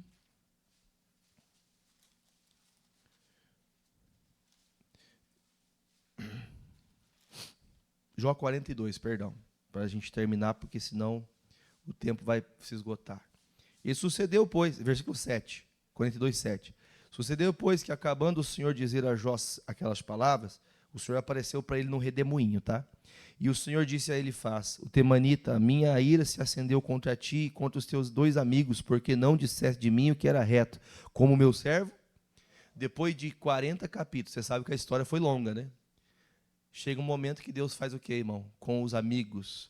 Jó 42, perdão. Para a gente terminar, porque senão o tempo vai se esgotar. E sucedeu, pois, versículo 7, 42, 7. Sucedeu, pois, que acabando o Senhor dizer a Jó aquelas palavras, o Senhor apareceu para ele num redemoinho, tá? E o Senhor disse a Elifaz, o temanita, minha ira se acendeu contra ti e contra os teus dois amigos, porque não disseste de mim o que era reto, como meu servo. Depois de 40 capítulos, você sabe que a história foi longa, né? Chega um momento que Deus faz o quê, irmão? Com os amigos,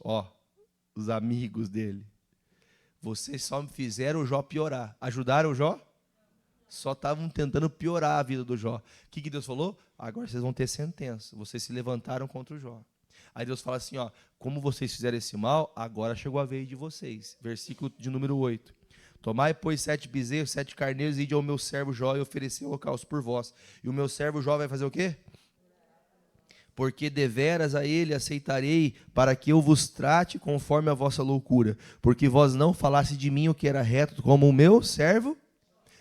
os amigos dele. Vocês só me fizeram o Jó piorar. Ajudaram o Jó? Só estavam tentando piorar a vida do Jó. O que Deus falou? Agora vocês vão ter sentença. Vocês se levantaram contra o Jó. Aí Deus fala assim, como vocês fizeram esse mal, agora chegou a vez de vocês. Versículo de número 8. Tomai, pois, 7 bezerros, 7 carneiros, e ide ao meu servo Jó e oferecer holocausto por vós. E o meu servo Jó vai fazer o quê? Porque deveras a ele aceitarei, para que eu vos trate conforme a vossa loucura. Porque vós não falaste de mim o que era reto, como o meu servo.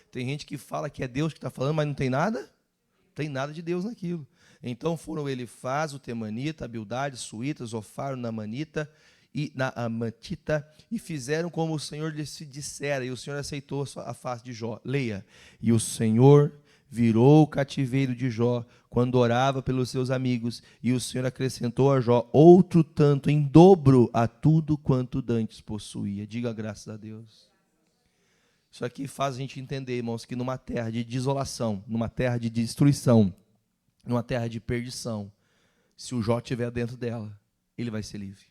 Tem gente que fala que é Deus que está falando, mas não tem nada? Não tem nada de Deus naquilo. Então foram Elifaz, o temanita, Bildade, Suíta, Zofar, o Naamanita e Naamatita, e fizeram como o Senhor lhes dissera, e o Senhor aceitou a face de Jó. Leia. E o Senhor virou o cativeiro de Jó quando orava pelos seus amigos, e o Senhor acrescentou a Jó outro tanto em dobro a tudo quanto dantes possuía. Diga graças a Deus. Isso aqui faz a gente entender, irmãos, que numa terra de desolação, numa terra de destruição, numa terra de perdição, se o Jó estiver dentro dela, ele vai ser livre.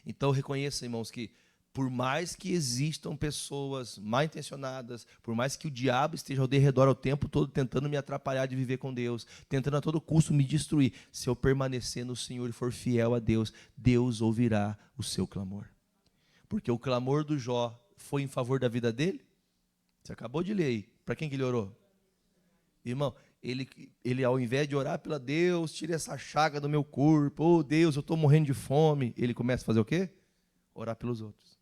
Então reconheça, irmãos, que por mais que existam pessoas mal intencionadas, por mais que o diabo esteja ao redor o tempo todo tentando me atrapalhar de viver com Deus, tentando a todo custo me destruir, se eu permanecer no Senhor e for fiel a Deus, Deus ouvirá o seu clamor. Porque o clamor do Jó foi em favor da vida dele? Você acabou de ler aí. Para quem que ele orou? Irmão, ele ao invés de orar pela Deus, tira essa chaga do meu corpo, oh Deus, eu estou morrendo de fome, ele começa a fazer o quê? Orar pelos outros.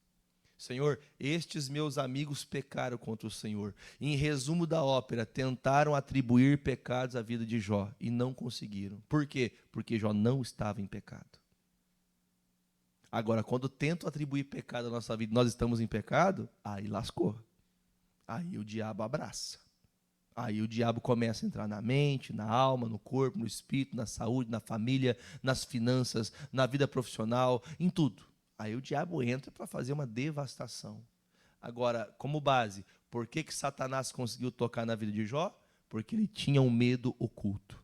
Senhor, estes meus amigos pecaram contra o Senhor. Em resumo da ópera, tentaram atribuir pecados à vida de Jó e não conseguiram. Por quê? Porque Jó não estava em pecado. Agora, quando tentam atribuir pecado à nossa vida, nós estamos em pecado, aí lascou. Aí o diabo abraça. Aí o diabo começa a entrar na mente, na alma, no corpo, no espírito, na saúde, na família, nas finanças, na vida profissional, em tudo. Aí o diabo entra para fazer uma devastação. Agora, como base, por que Satanás conseguiu tocar na vida de Jó? Porque ele tinha um medo oculto.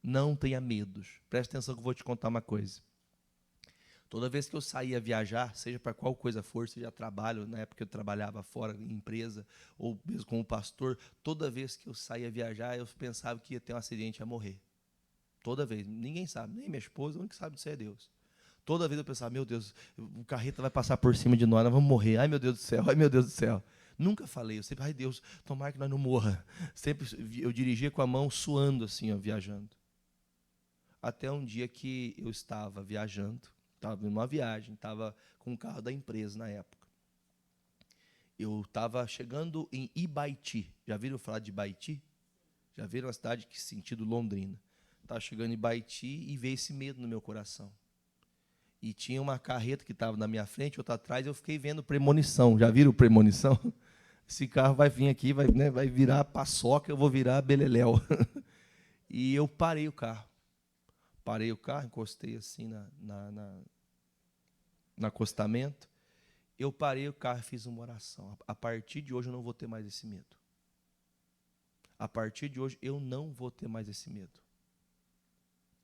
Não tenha medos. Presta atenção que eu vou te contar uma coisa. Toda vez que eu saía viajar, seja para qual coisa for, seja trabalho, na época eu trabalhava fora, em empresa, ou mesmo como pastor, toda vez que eu saía viajar, eu pensava que ia ter um acidente e ia morrer. Toda vez. Ninguém sabe, nem minha esposa, o único que sabe disso é Deus. Toda vez eu pensava, meu Deus, o carreta vai passar por cima de nós vamos morrer. Ai, meu Deus do céu, ai, meu Deus do céu. Nunca falei, eu sempre, ai, Deus, tomara que nós não morra. Sempre eu dirigia com a mão suando assim, ó, viajando. Até um dia que eu estava viajando, estava numa viagem, estava com o carro da empresa na época. Eu estava chegando em Ibaiti. Já viram falar de Ibaiti? Já viram a cidade que sentido Londrina? Estava chegando em Ibaiti e veio esse medo no meu coração. E tinha uma carreta que estava na minha frente, outra atrás, eu fiquei vendo premonição. Já viram premonição? Esse carro vai vir aqui, vai virar paçoca, eu vou virar beleléu. E eu parei o carro. Parei o carro, encostei assim no acostamento. Eu parei o carro e fiz uma oração. A partir de hoje eu não vou ter mais esse medo. A partir de hoje eu não vou ter mais esse medo.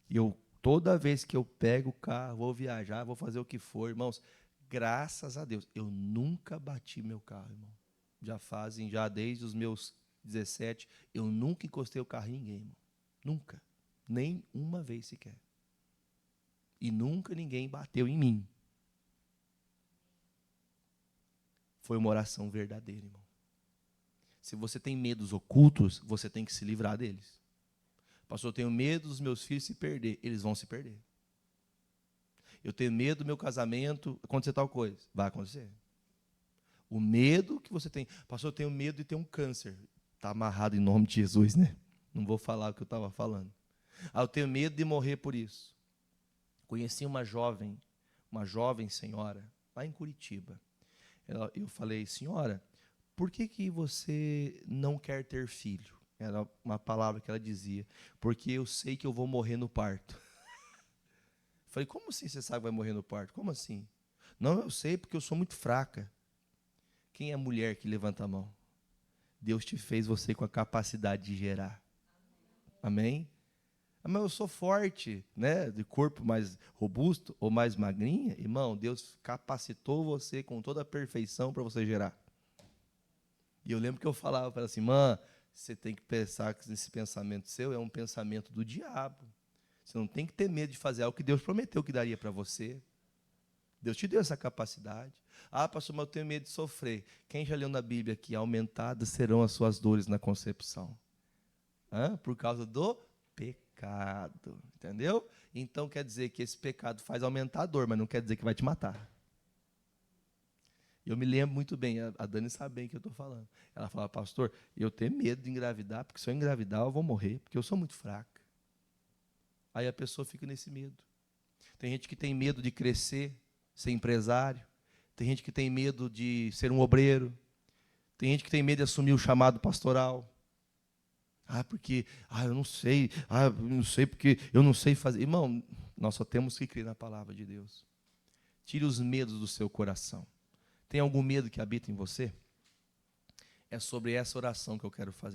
E toda vez que eu pego o carro, vou viajar, vou fazer o que for, irmãos, graças a Deus, eu nunca bati meu carro, irmão. Já desde os meus 17, eu nunca encostei o carro em ninguém, irmão. Nunca. Nem uma vez sequer. E nunca ninguém bateu em mim. Foi uma oração verdadeira, irmão. Se você tem medos ocultos, você tem que se livrar deles. Pastor, eu tenho medo dos meus filhos se perder. Eles vão se perder. Eu tenho medo do meu casamento acontecer tal coisa. Vai acontecer. O medo que você tem. Pastor, eu tenho medo de ter um câncer. Está amarrado em nome de Jesus, né? Não vou falar o que eu estava falando. Eu tenho medo de morrer por isso. Conheci uma jovem senhora, lá em Curitiba. Eu falei, senhora, por que você não quer ter filho? Era uma palavra que ela dizia. Porque eu sei que eu vou morrer no parto. Falei, como assim você sabe que vai morrer no parto? Como assim? Não, eu sei porque eu sou muito fraca. Quem é a mulher que levanta a mão? Deus te fez você com a capacidade de gerar. Amém? Mas eu sou forte, né? De corpo mais robusto ou mais magrinha. Irmão, Deus capacitou você com toda a perfeição para você gerar. E eu lembro que eu falava para ela assim, você tem que pensar que esse pensamento seu é um pensamento do diabo. Você não tem que ter medo de fazer algo que Deus prometeu que daria para você. Deus te deu essa capacidade. Pastor, mas eu tenho medo de sofrer. Quem já leu na Bíblia que aumentadas serão as suas dores na concepção? Por causa do pecado. Entendeu? Então quer dizer que esse pecado faz aumentar a dor, mas não quer dizer que vai te matar. Eu me lembro muito bem, a Dani sabe bem o que eu estou falando. Ela fala, pastor, eu tenho medo de engravidar, porque se eu engravidar eu vou morrer, porque eu sou muito fraca. Aí a pessoa fica nesse medo. Tem gente que tem medo de crescer, ser empresário. Tem gente que tem medo de ser um obreiro. Tem gente que tem medo de assumir o chamado pastoral. Porque eu não sei, porque eu não sei fazer. Irmão, nós só temos que crer na palavra de Deus. Tire os medos do seu coração. Tem algum medo que habita em você? É sobre essa oração que eu quero fazer.